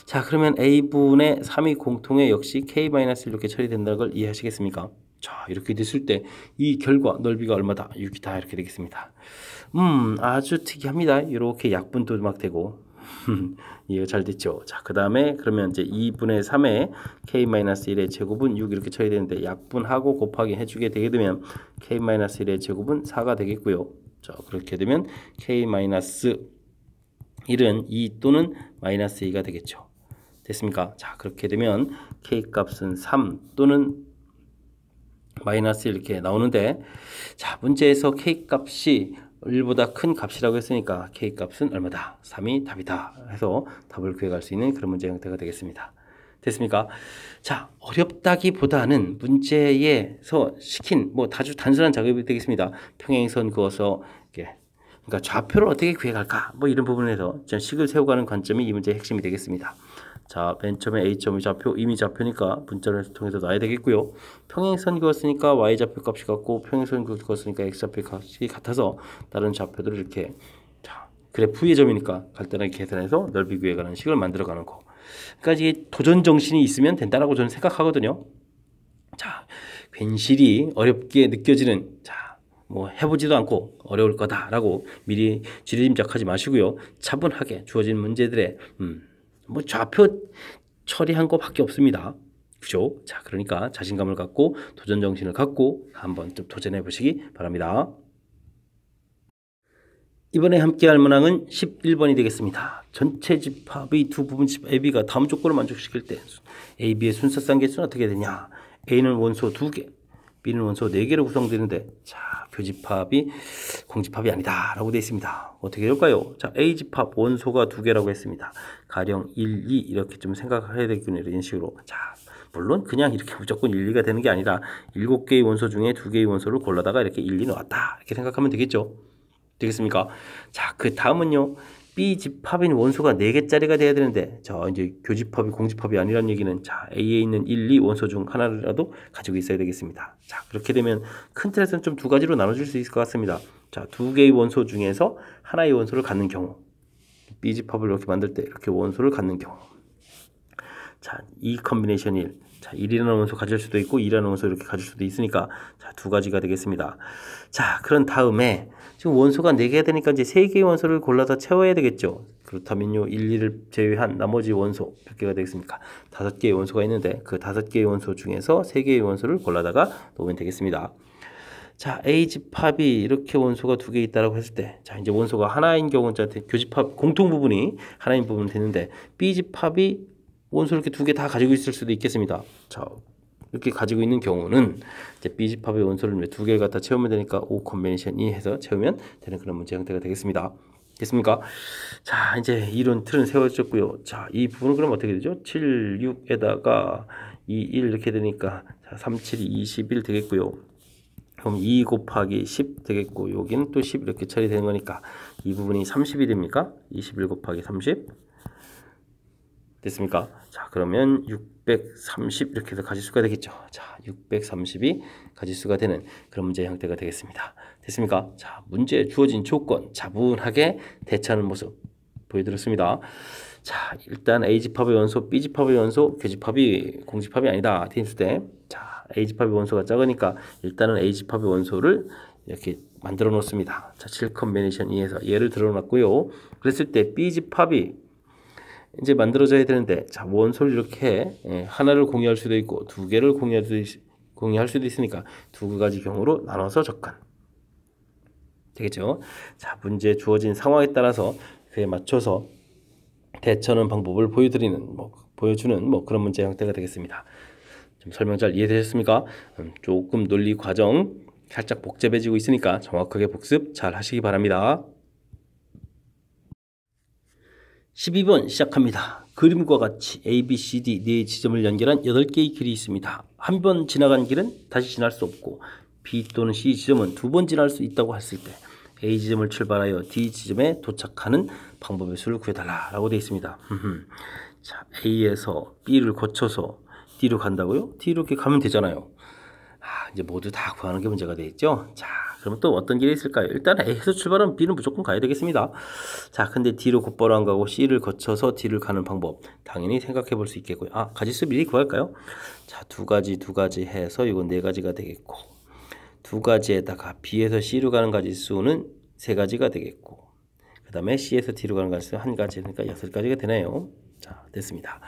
자, 그러면 A분의 3이 공통에 역시 K-1 이렇게 처리된다는 걸 이해하시겠습니까? 자, 이렇게 됐을 때 이 결과 넓이가 얼마다? 6이다 이렇게 되겠습니다. 아주 특이합니다. 이렇게 약분도 막 되고 이해가 잘 됐죠. 자, 그 다음에 그러면 이제 2분의 3에 K-1의 제곱은 6 이렇게 쳐야 되는데 약분하고 곱하기 해주게 되게 되면 K-1의 제곱은 4가 되겠고요. 자, 그렇게 되면 K-1은 2 또는 마이너스 2가 되겠죠. 됐습니까? 자, 그렇게 되면 K 값은 3 또는 마이너스 이렇게 나오는데 자, 문제에서 K 값이 1보다 큰 값이라고 했으니까 K 값은 얼마다? 3이 답이다 해서 답을 구해갈 수 있는 그런 문제 형태가 되겠습니다. 됐습니까? 자, 어렵다기보다는 문제에서 시킨 아주 단순한 작업이 되겠습니다. 평행선 그어서 이렇게 그러니까 좌표를 어떻게 구해갈까? 이런 부분에서 식을 세워가는 관점이 이 문제의 핵심이 되겠습니다. 자, 맨 처음에 A점이 좌표, 이미 좌표니까 문자를 통해서 놔야 되겠고요. 평행선 그었으니까 Y좌표 값이 같고 평행선 그었으니까 X좌표 값이 같아서 다른 좌표들을 이렇게 자, 그래프의 점이니까 간단하게 계산해서 넓이 구해가는 식을 만들어가는 거. 그러니까 이게 도전 정신이 있으면 된다라고 저는 생각하거든요. 자, 괜시리 어렵게 느껴지는 자, 해보지도 않고 어려울 거다라고 미리 지리짐작하지 마시고요. 차분하게 주어진 문제들의 좌표 처리한 것밖에 없습니다. 그죠? 자, 그러니까 자신감을 갖고 도전 정신을 갖고 한번 좀 도전해 보시기 바랍니다. 이번에 함께 할 문항은 11번이 되겠습니다. 전체 집합의 두 부분 집 AB가 다음 조건을 만족시킬 때 AB의 순서상 개수는 어떻게 되냐? A는 원소 2개, B는 원소 4개로 구성되는데 자, 교집합이 공집합이 아니다 라고 되어 있습니다. 어떻게 될까요? 자, A집합 원소가 2개라고 했습니다. 가령 1, 2 이렇게 좀 생각해야 되겠군요. 이런 식으로. 자, 물론 그냥 이렇게 무조건 1, 2가 되는 게 아니라 7개의 원소 중에 2개의 원소를 골라다가 이렇게 1, 2 넣었다 이렇게 생각하면 되겠죠. 되겠습니까? 자, 그 다음은요. B집합인 원소가 4개짜리가 돼야 되는데 자, 이제 교집합이 공집합이 아니라는 얘기는 자, A에 있는 1, 2 원소 중 하나라도 가지고 있어야 되겠습니다. 자, 그렇게 되면 큰 틀에서는 좀 두 가지로 나눠줄 수 있을 것 같습니다. 자, 2개의 원소 중에서 하나의 원소를 갖는 경우 B집합을 이렇게 만들 때 이렇게 원소를 갖는 경우 자, 이 컨비네이션 1 자, 1이라는 원소 가질 수도 있고 2라는 원소 이렇게 가질 수도 있으니까 자, 두 가지가 되겠습니다. 자, 그런 다음에 지금 원소가 4개가 되니까 이제 3개의 원소를 골라서 채워야 되겠죠. 그렇다면요, 1, 2를 제외한 나머지 원소 몇 개가 되겠습니까? 5개의 원소가 있는데 그 5개의 원소 중에서 3개의 원소를 골라다가 놓으면 되겠습니다. 자, A집합이 이렇게 원소가 2개 있다라고 했을 때 자, 이제 원소가 하나인 경우는 교집합 공통 부분이 하나인 부분은 되는데 B집합이 원소 이렇게 2개 다 가지고 있을 수도 있겠습니다. 자, 이렇게 가지고 있는 경우는 이제 B집합의 원소를 2개를 갖다 채우면 되니까 O 컨비네이션 2 해서 채우면 되는 그런 문제 형태가 되겠습니다. 됐습니까? 자, 이제 이론 틀은 세워졌고요. 자, 이 부분은 그럼 어떻게 되죠? 7, 6에다가 2, 1 이렇게 되니까 자, 3, 7, 21 되겠고요. 그럼 2 곱하기 10 되겠고 여기는 또 10 이렇게 처리되는 거니까 이 부분이 30이 됩니까? 21 곱하기 30 됐습니까? 자, 그러면 630 이렇게 해서 가지수가 되겠죠. 자, 630이 가지수가 되는 그런 문제 형태가 되겠습니다. 됐습니까? 자, 문제에 주어진 조건 차분하게 대처하는 모습 보여드렸습니다. 자, 일단 A집합의 원소, B집합의 원소, 교집합이 공집합이 아니다. 했을 때 자, A집합의 원소가 작으니까 일단은 A집합의 원소를 이렇게 만들어 놓습니다. 자, 7 컨비네이션 2에서 얘를 들어 놨고요. 그랬을 때 B 집합이 이제 만들어져야 되는데, 자, 원소를 이렇게 하나를 공유할 수도 있고 두 개를 공유할 수도 있으니까 두 가지 경우로 나눠서 접근 되겠죠. 자, 문제 주어진 상황에 따라서 그에 맞춰서 대처하는 방법을 보여주는 그런 문제 형태가 되겠습니다. 좀 설명 잘 이해되셨습니까? 조금 논리 과정 살짝 복잡해지고 있으니까 정확하게 복습 잘 하시기 바랍니다. 12번 시작합니다. 그림과 같이 A, B, C, D 네 지점을 연결한 8개의 길이 있습니다. 한 번 지나간 길은 다시 지날 수 없고 B 또는 C 지점은 두 번 지날 수 있다고 했을 때 A 지점을 출발하여 D 지점에 도착하는 방법의 수를 구해달라고 되어 있습니다. 자, A에서 B를 거쳐서 D로 간다고요? D로 이렇게 가면 되잖아요. 이제 모두 다 구하는 게 문제가 되겠죠. 자, 그럼 또 어떤 길이 있을까요? 일단 A에서 출발하면 B는 무조건 가야 되겠습니다. 자, 근데 D로 곧바로 안 가고 C를 거쳐서 D를 가는 방법 당연히 생각해 볼 수 있겠고요. 가지수 미리 구할까요? 자, 두 가지 해서 이건 네 가지가 되겠고, 두 가지에다가 B에서 C로 가는 가지수는 세 가지가 되겠고, 그 다음에 C에서 D로 가는 가지수 한 가지니까 6가지가 되네요. 자, 됐습니다.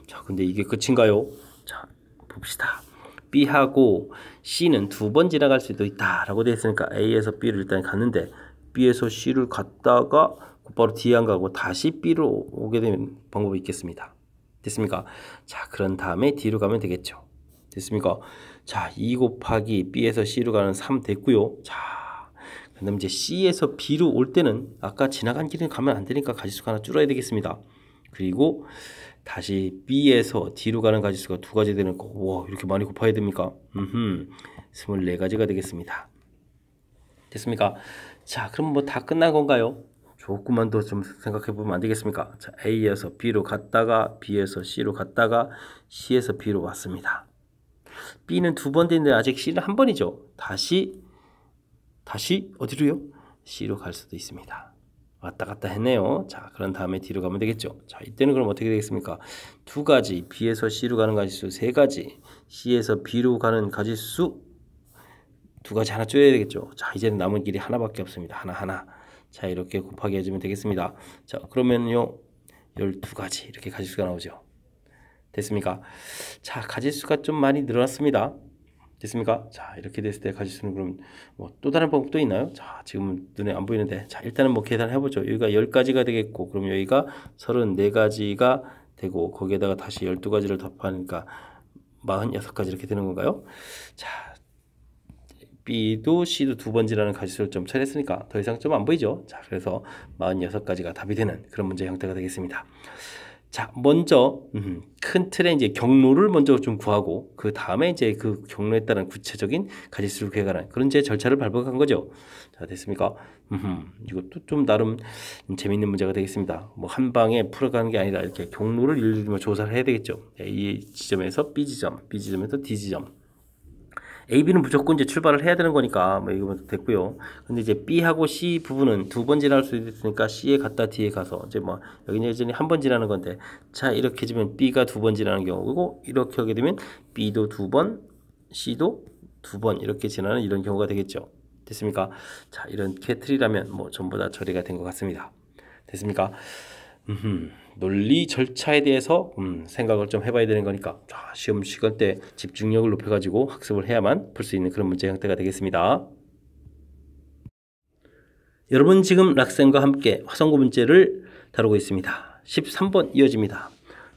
자, 근데 이게 끝인가요? 자, 봅시다. B하고 C는 두 번 지나갈 수도 있다라고 되어 있으니까 A에서 B를 일단 갔는데 B에서 C를 갔다가 곧바로 D에 안 가고 다시 B로 오게 되는 방법이 있겠습니다. 됐습니까? 자, 그런 다음에 D로 가면 되겠죠. 됐습니까? 자, 2 곱하기 B에서 C로 가는 3 됐고요. 자, 그 다음에 이제 C에서 B로 올 때는 아까 지나간 길은 가면 안 되니까 가지수가 하나 줄어야 되겠습니다. 그리고 다시 B에서 D로 가는 가지수가 두 가지 되는 거. 와, 이렇게 많이 곱해야 됩니까? 24가지가 되겠습니다. 됐습니까? 자, 그럼 뭐 다 끝난 건가요? 조금만 더 좀 생각해 보면 안 되겠습니까? 자, A에서 B로 갔다가 B에서 C로 갔다가 C에서 B로 왔습니다. B는 두 번 됐는데 아직 C는 한 번이죠. 다시 어디로요? C로 갈 수도 있습니다. 왔다 갔다 했네요. 자, 그런 다음에 D로 가면 되겠죠. 자, 이때는 그럼 어떻게 되겠습니까? 두 가지, B에서 C로 가는 가지수 세 가지, C에서 B로 가는 가지수 두 가지 하나 줄여야 되겠죠. 자, 이제는 남은 길이 하나밖에 없습니다. 하나. 자, 이렇게 곱하기 해주면 되겠습니다. 자, 그러면요 12가지 이렇게 가지수가 나오죠. 됐습니까? 자, 가지수가 좀 많이 늘어났습니다. 됐습니까? 자, 이렇게 됐을 때 가지수는 그럼 또 다른 방법도 있나요? 자, 지금 눈에 안 보이는데, 자, 일단은 계산을 해보죠. 여기가 10가지가 되겠고, 그럼 여기가 34가지가 되고, 거기에다가 다시 12가지를 더하니까 46가지 이렇게 되는 건가요? 자, B도 C도 두 번 지나는 가지수를 좀 처리했으니까 더 이상 좀 안 보이죠? 자, 그래서 46가지가 답이 되는 그런 문제 형태가 되겠습니다. 자, 먼저 큰 틀의 이제 경로를 먼저 좀 구하고 그 다음에 이제 그 경로에 따른 구체적인 가지수를 구해가는 그런 이제 절차를 밟아간 거죠. 자, 됐습니까? 이것도 좀 나름 재밌는 문제가 되겠습니다. 한 방에 풀어가는 게 아니라 이렇게 경로를 일일이 조사를 해야 되겠죠. A 지점에서 B 지점, B 지점에서 D 지점. A, B는 무조건 이제 출발을 해야 되는 거니까 이거 됐고요. 근데 이제 B하고 C 부분은 두 번 지날 수 있으니까 C에 갔다 D에 가서 이제 여기는 예전에 한 번 지나는 건데, 자, 이렇게 해주면 B가 두 번 지나는 경우고, 이렇게 하게 되면 B도 두 번, C도 두 번 이렇게 지나는 이런 경우가 되겠죠. 됐습니까? 자, 이런 캐틀이라면 전부 다 처리가 된 것 같습니다. 됐습니까? 논리 절차에 대해서 생각을 좀 해봐야 되는 거니까, 자, 시험 시간 때 집중력을 높여가지고 학습을 해야만 풀 수 있는 그런 문제 형태가 되겠습니다. 여러분 지금 락쌤과 함께 화성고 문제를 다루고 있습니다. 13번 이어집니다.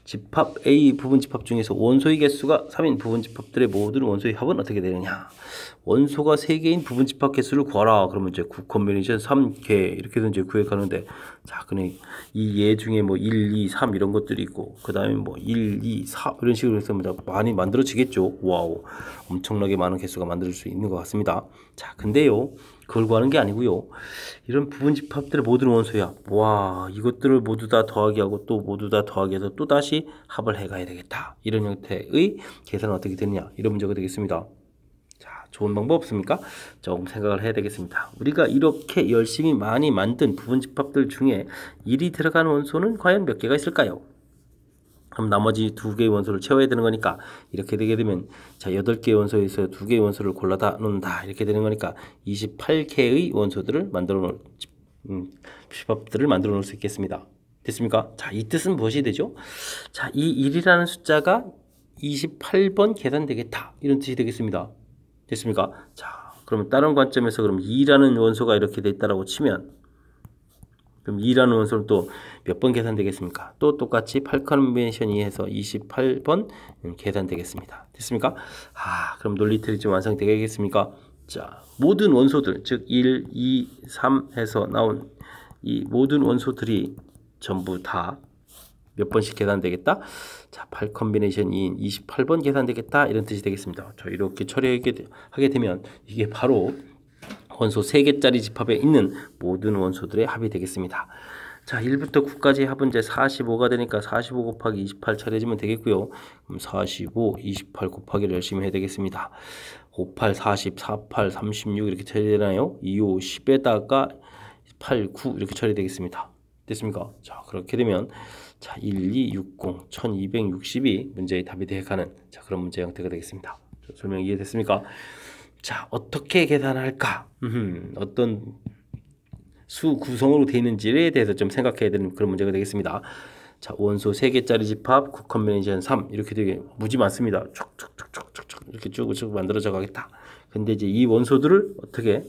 집합 A 부분 집합 중에서 원소의 개수가 3인 부분 집합들의 모든 원소의 합은 어떻게 되느냐. 원소가 3개인 부분 집합 개수를 구하라. 그러면 이제 9 컨비네이션 3개 이렇게 해서 이제 구해가는데, 자, 그냥 이 예 중에 1, 2, 3 이런 것들이 있고, 그 다음에 1, 2, 4 이런 식으로 해서 많이 만들어지겠죠. 와우, 엄청나게 많은 개수가 만들 수 있는 것 같습니다. 자, 근데요, 그걸 구하는 게 아니고요, 이런 부분 집합들의 모든 원소야, 와, 이것들을 모두 다 더하기 하고 또 모두 다 더하기 해서 또 다시 합을 해가야 되겠다. 이런 형태의 계산은 어떻게 되느냐, 이런 문제가 되겠습니다. 자, 좋은 방법 없습니까? 조금 생각을 해야 되겠습니다. 우리가 이렇게 열심히 많이 만든 부분 집합들 중에 1이 들어가는 원소는 과연 몇 개가 있을까요? 그럼 나머지 2개의 원소를 채워야 되는 거니까 이렇게 되게 되면 자 8개의 원소에서 2개의 원소를 골라다 놓는다 이렇게 되는 거니까 28개의 원소들을 만들어 놓을 집합들을 만들어 놓을 수 있겠습니다. 됐습니까? 자, 이 뜻은 무엇이 되죠? 자, 이 1이라는 숫자가 28번 계산되겠다 이런 뜻이 되겠습니다. 됐습니까? 자, 그러면 다른 관점에서 그럼 2라는 원소가 이렇게 돼 있다라고 치면 그럼 2라는 원소는 또 몇 번 계산되겠습니까? 또 똑같이 8컨벤션 2에서 28번 계산되겠습니다. 됐습니까? 그럼 논리틀이 좀 완성되겠습니까? 자, 모든 원소들, 즉 1, 2, 3 해서 나온 이 모든 원소들이 전부 다 몇 번씩 계산되겠다? 자, 8컨비네이션 2인 28번 계산되겠다 이런 뜻이 되겠습니다. 자, 이렇게 처리하게 되면 이게 바로 원소 3개짜리 집합에 있는 모든 원소들의 합이 되겠습니다. 자, 1부터 9까지 합은 이제 45가 되니까 45 곱하기 28 처리해주면 되겠고요. 그럼 45, 28 곱하기를 열심히 해야 되겠습니다. 58, 40, 48, 36 이렇게 처리되나요? 25, 10에다가 8, 9 이렇게 처리되겠습니다. 됐습니까? 자, 그렇게 되면 자, 1260, 1260이 문제의 답이 되어가는 자, 그런 문제 형태가 되겠습니다. 설명 이해됐습니까? 자, 어떻게 계산할까? 어떤 수 구성으로 되어 있는지에 대해서 좀 생각해야 되는 그런 문제가 되겠습니다. 자, 원소 3개짜리 집합 9컨비네이션 3 이렇게 되게 무지 많습니다. 촉촉촉촉촉 이렇게 쭉 만들어져 가겠다. 근데 이제 이 원소들을 어떻게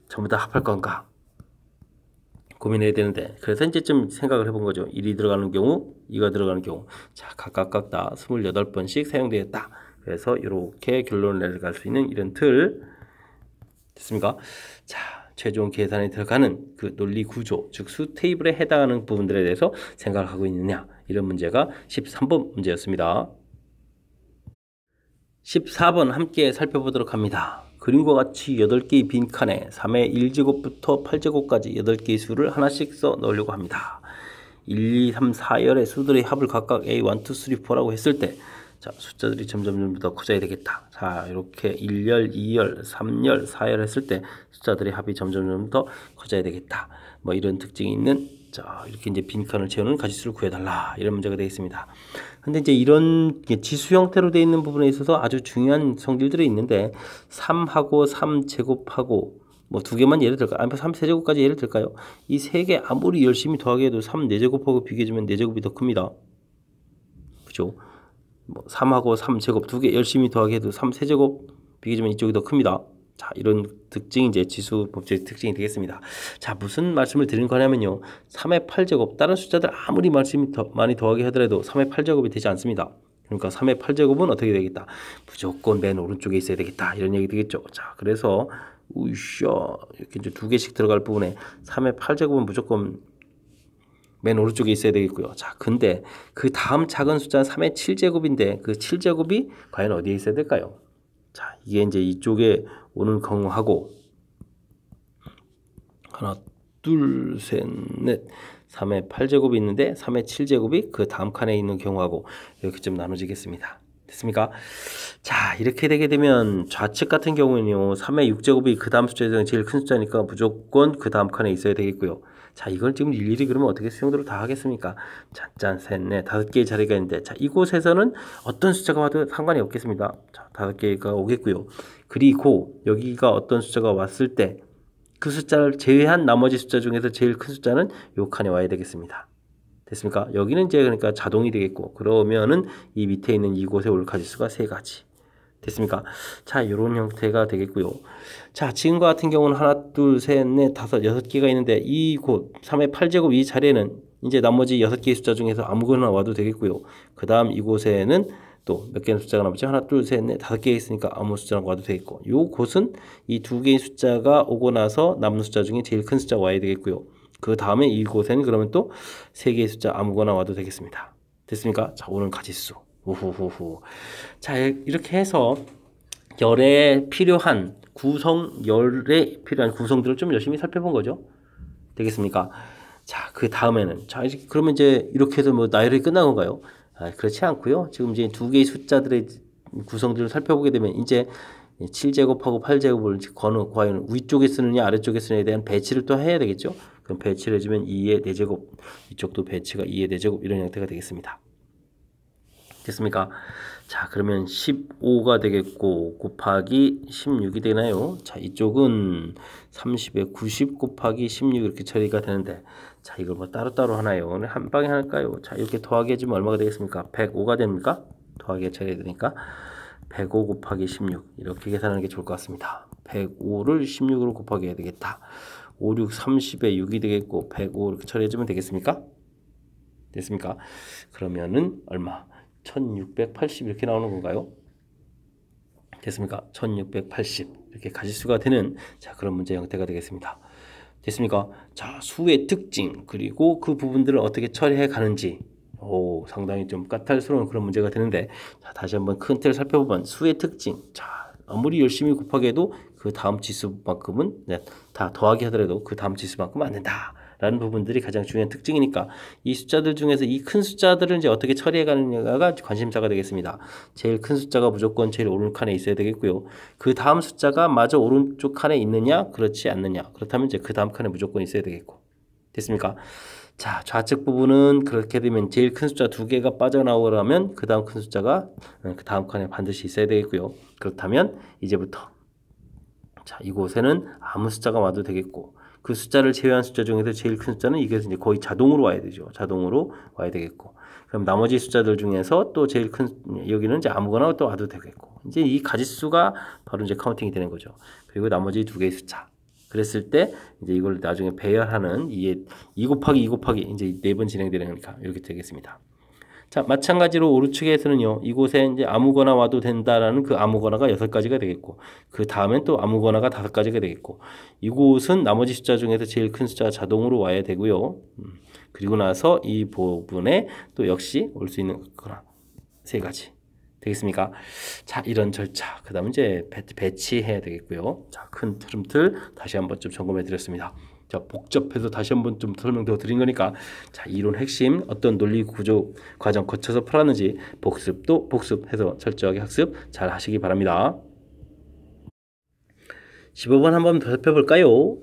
전부 다 합할 건가? 고민해야 되는데 그래서 이제 좀 생각을 해본 거죠. 1이 들어가는 경우, 2가 들어가는 경우 자 각각 다 28번씩 사용되었다. 그래서 이렇게 결론을 내려갈 수 있는 이런 틀 됐습니까? 자, 최종 계산에 들어가는 그 논리 구조, 즉 수 테이블에 해당하는 부분들에 대해서 생각을 하고 있느냐 이런 문제가 13번 문제였습니다. 14번 함께 살펴보도록 합니다. 그림과 같이 8개의 빈칸에 3의 1제곱부터 8제곱까지 8개의 수를 하나씩 써 넣으려고 합니다. 1, 2, 3, 4열의 수들의 합을 각각 A, 1, 2, 3, 4라고 했을 때 자, 숫자들이 점점 더 커져야 되겠다. 자, 이렇게 1열, 2열, 3열, 4열 했을 때 숫자들의 합이 점점 더 커져야 되겠다. 뭐 이런 특징이 있는 자, 이렇게 이제 빈칸을 채우는 가지수를 구해달라. 이런 문제가 되겠습니다. 근데 이제 이런 지수 형태로 되어 있는 부분에 있어서 아주 중요한 성질들이 있는데 3하고 3제곱하고 뭐 2개만 예를 들까요? 아니면 3세제곱까지 예를 들까요? 이 3개 아무리 열심히 더하게 해도 3 4제곱하고 비교해주면 4제곱이 더 큽니다. 그죠? 뭐 3하고 3제곱 2개 열심히 더하게 해도 3세제곱 비교해주면 이쪽이 더 큽니다. 자, 이런 특징이 이제 지수 법칙의 특징이 되겠습니다. 자, 무슨 말씀을 드리는 거냐면요. 3의 8제곱, 다른 숫자들 아무리 말씀이 많이 더하게 하더라도 3의 8제곱이 되지 않습니다. 그러니까 3의 8제곱은 어떻게 되겠다? 무조건 맨 오른쪽에 있어야 되겠다. 이런 얘기 되겠죠. 자, 그래서 우샤 이렇게 이제 2개씩 들어갈 부분에 3의 8제곱은 무조건 맨 오른쪽에 있어야 되겠고요. 자, 근데 그 다음 작은 숫자는 3의 7제곱인데 그 7제곱이 과연 어디에 있어야 될까요? 자, 이게 이제 이쪽에 오는 경우하고 하나, 둘, 셋, 넷 3의 8제곱이 있는데 3의 7제곱이 그 다음 칸에 있는 경우하고 이렇게 좀 나눠지겠습니다. 됐습니까? 자, 이렇게 되게 되면 좌측 같은 경우는요. 3의 6제곱이 그 다음 숫자에서 제일 큰 숫자니까 무조건 그 다음 칸에 있어야 되겠고요. 자, 이걸 지금 일일이 그러면 어떻게 수용도를 다 하겠습니까? 짠, 셋, 넷, 5개의 자리가 있는데 자, 이곳에서는 어떤 숫자가 와도 상관이 없겠습니다. 자, 5개가 오겠고요. 그리고 여기가 어떤 숫자가 왔을 때 그 숫자를 제외한 나머지 숫자 중에서 제일 큰 숫자는 요 칸에 와야 되겠습니다. 됐습니까? 여기는 이제 그러니까 자동이 되겠고 그러면은 이 밑에 있는 이곳에 올 가지수가 3가지. 됐습니까? 자, 이런 형태가 되겠고요. 자, 지금과 같은 경우는 하나, 둘, 셋, 넷, 다섯, 6개가 있는데 이곳 3의 8제곱 이 자리에는 이제 나머지 6개의 숫자 중에서 아무거나 와도 되겠고요. 그 다음 이곳에는 또 몇 개의 숫자가 남았죠? 하나, 둘, 셋, 넷, 5개 있으니까 아무 숫자랑 와도 되겠고 요 곳은 이 2개의 숫자가 오고 나서 남은 숫자 중에 제일 큰 숫자가 와야 되겠고요. 그 다음에 이곳에는 그러면 또 3개의 숫자 아무거나 와도 되겠습니다. 됐습니까? 자, 오늘 가지수. 우후후후. 자, 이렇게 해서 열에 필요한 열에 필요한 구성들을 좀 열심히 살펴본 거죠. 되겠습니까? 자, 그 다음에는 자, 그러면 이제 이렇게 해서 뭐 나열이 끝난 건가요? 그렇지 않고요. 지금 이제 2개의 숫자들의 구성들을 살펴보게 되면 이제 7제곱하고 8제곱을 과연 위쪽에 쓰느냐 아래쪽에 쓰느냐에 대한 배치를 또 해야 되겠죠. 그럼 배치를 해주면 2의 4제곱 이쪽도 배치가 2의 4제곱 이런 형태가 되겠습니다. 됐습니까? 자, 그러면 15가 되겠고 곱하기 16이 되나요? 자, 이쪽은 30에 90 곱하기 16 이렇게 처리가 되는데, 자, 이걸 뭐 따로따로 하나요? 오늘 한 방에 할까요? 자, 이렇게 더하기 해주면 얼마가 되겠습니까? 105가 됩니까? 더하기 처리해야 되니까 105 곱하기 16 이렇게 계산하는 게 좋을 것 같습니다. 105를 16으로 곱하기 해야 되겠다. 5, 6, 30에 6이 되겠고 105 이렇게 처리해주면 되겠습니까? 됐습니까? 그러면은 얼마? 1680 이렇게 나오는 건가요? 됐습니까? 1680 이렇게 가지수가 되는, 자, 그런 문제 형태가 되겠습니다. 됐습니까? 자, 수의 특징 그리고 그 부분들을 어떻게 처리해 가는지, 상당히 좀 까탈스러운 그런 문제가 되는데, 자, 다시 한번 큰 틀을 살펴보면 수의 특징, 자, 아무리 열심히 곱하기 해도 그 다음 지수만큼은, 다 더하기 하더라도 그 다음 지수만큼은 안 된다 라는 부분들이 가장 중요한 특징이니까, 이 숫자들 중에서 이 큰 숫자들을 이제 어떻게 처리해 가느냐가 관심사가 되겠습니다. 제일 큰 숫자가 무조건 제일 오른쪽 칸에 있어야 되겠고요. 그 다음 숫자가 마저 오른쪽 칸에 있느냐 그렇지 않느냐, 그렇다면 이제 그 다음 칸에 무조건 있어야 되겠고. 됐습니까? 자, 좌측 부분은 그렇게 되면 제일 큰 숫자 2개가 빠져나오려면 그 다음 큰 숫자가 그 다음 칸에 반드시 있어야 되겠고요. 그렇다면 이제부터, 자, 이곳에는 아무 숫자가 와도 되겠고, 그 숫자를 제외한 숫자 중에서 제일 큰 숫자는 이게 이제 거의 자동으로 와야 되죠. 자동으로 와야 되겠고, 그럼 나머지 숫자들 중에서 또 제일 큰, 여기는 이제 아무거나 또 와도 되겠고, 이제 이 가지수가 바로 이제 카운팅이 되는 거죠. 그리고 나머지 2개의 숫자. 그랬을 때 이제 이걸 나중에 배열하는, 이게 2 곱하기 2 곱하기 이제 4번 진행되는 거니까 이렇게 되겠습니다. 자, 마찬가지로 오른쪽에서는요, 이곳에 이제 아무거나 와도 된다라는 그 아무거나가 6가지가 되겠고, 그 다음엔 또 아무거나가 5가지가 되겠고, 이곳은 나머지 숫자 중에서 제일 큰 숫자가 자동으로 와야 되고요. 그리고 나서 이 부분에 또 역시 올 수 있는 거나 3가지 되겠습니까? 자, 이런 절차, 그 다음에 이제 배치해야 되겠고요. 자, 큰 흐름틀 다시 한번 좀 점검해 드렸습니다. 자, 복잡해서 다시 한번 좀 설명더 드린 거니까, 자, 이론 핵심 어떤 논리 구조 과정 거쳐서 풀었는지 복습도 복습해서 철저하게 학습 잘 하시기 바랍니다. 15번 한번 더 살펴볼까요?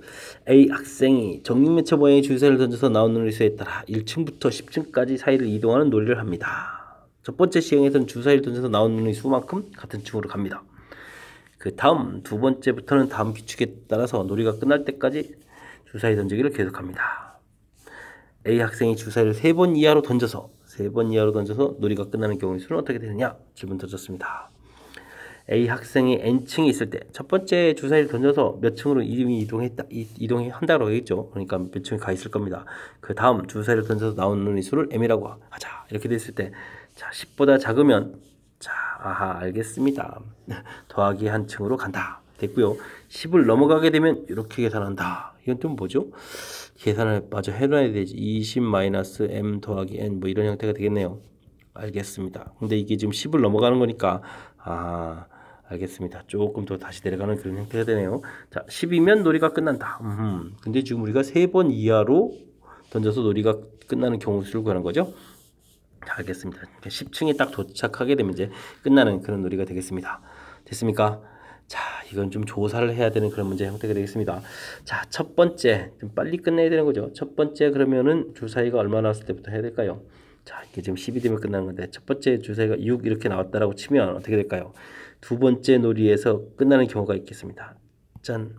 A 학생이 정육면체 모양의 주사를 던져서 나오는 논리수에 따라 1층부터 10층까지 사이를 이동하는 놀이를 합니다. 첫 번째 시행에서는 주사위를 던져서 나오는 논리수만큼 같은 층으로 갑니다. 그 다음 두 번째부터는 다음 규칙에 따라서 놀이가 끝날 때까지 주사위 던지기를 계속합니다. A 학생이 주사위를 3번 이하로 던져서 놀이가 끝나는 경우의 수는 어떻게 되느냐 질문 던졌습니다. A 학생이 N층이 있을 때 첫 번째 주사위를 던져서 몇 층으로 이동한다고 하겠죠. 그러니까 몇 층에 가 있을 겁니다. 그 다음 주사위를 던져서 나오는 논의 수를 M이라고 하자. 이렇게 됐을 때, 자, 10보다 작으면, 자, 아하, 알겠습니다. 더하기 한 층으로 간다. 됐고요. 10을 넘어가게 되면 이렇게 계산한다. 이건 좀 뭐죠? 계산을 마저 해놔야 되지. 20-M 더하기 N 뭐 이런 형태가 되겠네요. 알겠습니다. 근데 이게 지금 10을 넘어가는 거니까, 알겠습니다. 조금 더 다시 내려가는 그런 형태가 되네요. 자, 10이면 놀이가 끝난다. 근데 지금 우리가 3번 이하로 던져서 놀이가 끝나는 경우 수를 구하는 거죠. 자, 알겠습니다. 10층에 딱 도착하게 되면 이제 끝나는 그런 놀이가 되겠습니다. 됐습니까? 자, 이건 좀 조사를 해야 되는 그런 문제 형태가 되겠습니다. 자, 첫 번째, 좀 빨리 끝내야 되는 거죠. 첫 번째 그러면은 주사위가 얼마 나왔을 때부터 해야 될까요? 자, 이게 지금 10이 되면 끝나는 건데, 첫 번째 주사위가 6 이렇게 나왔다라고 치면 어떻게 될까요? 두 번째 놀이에서 끝나는 경우가 있겠습니다. 짠.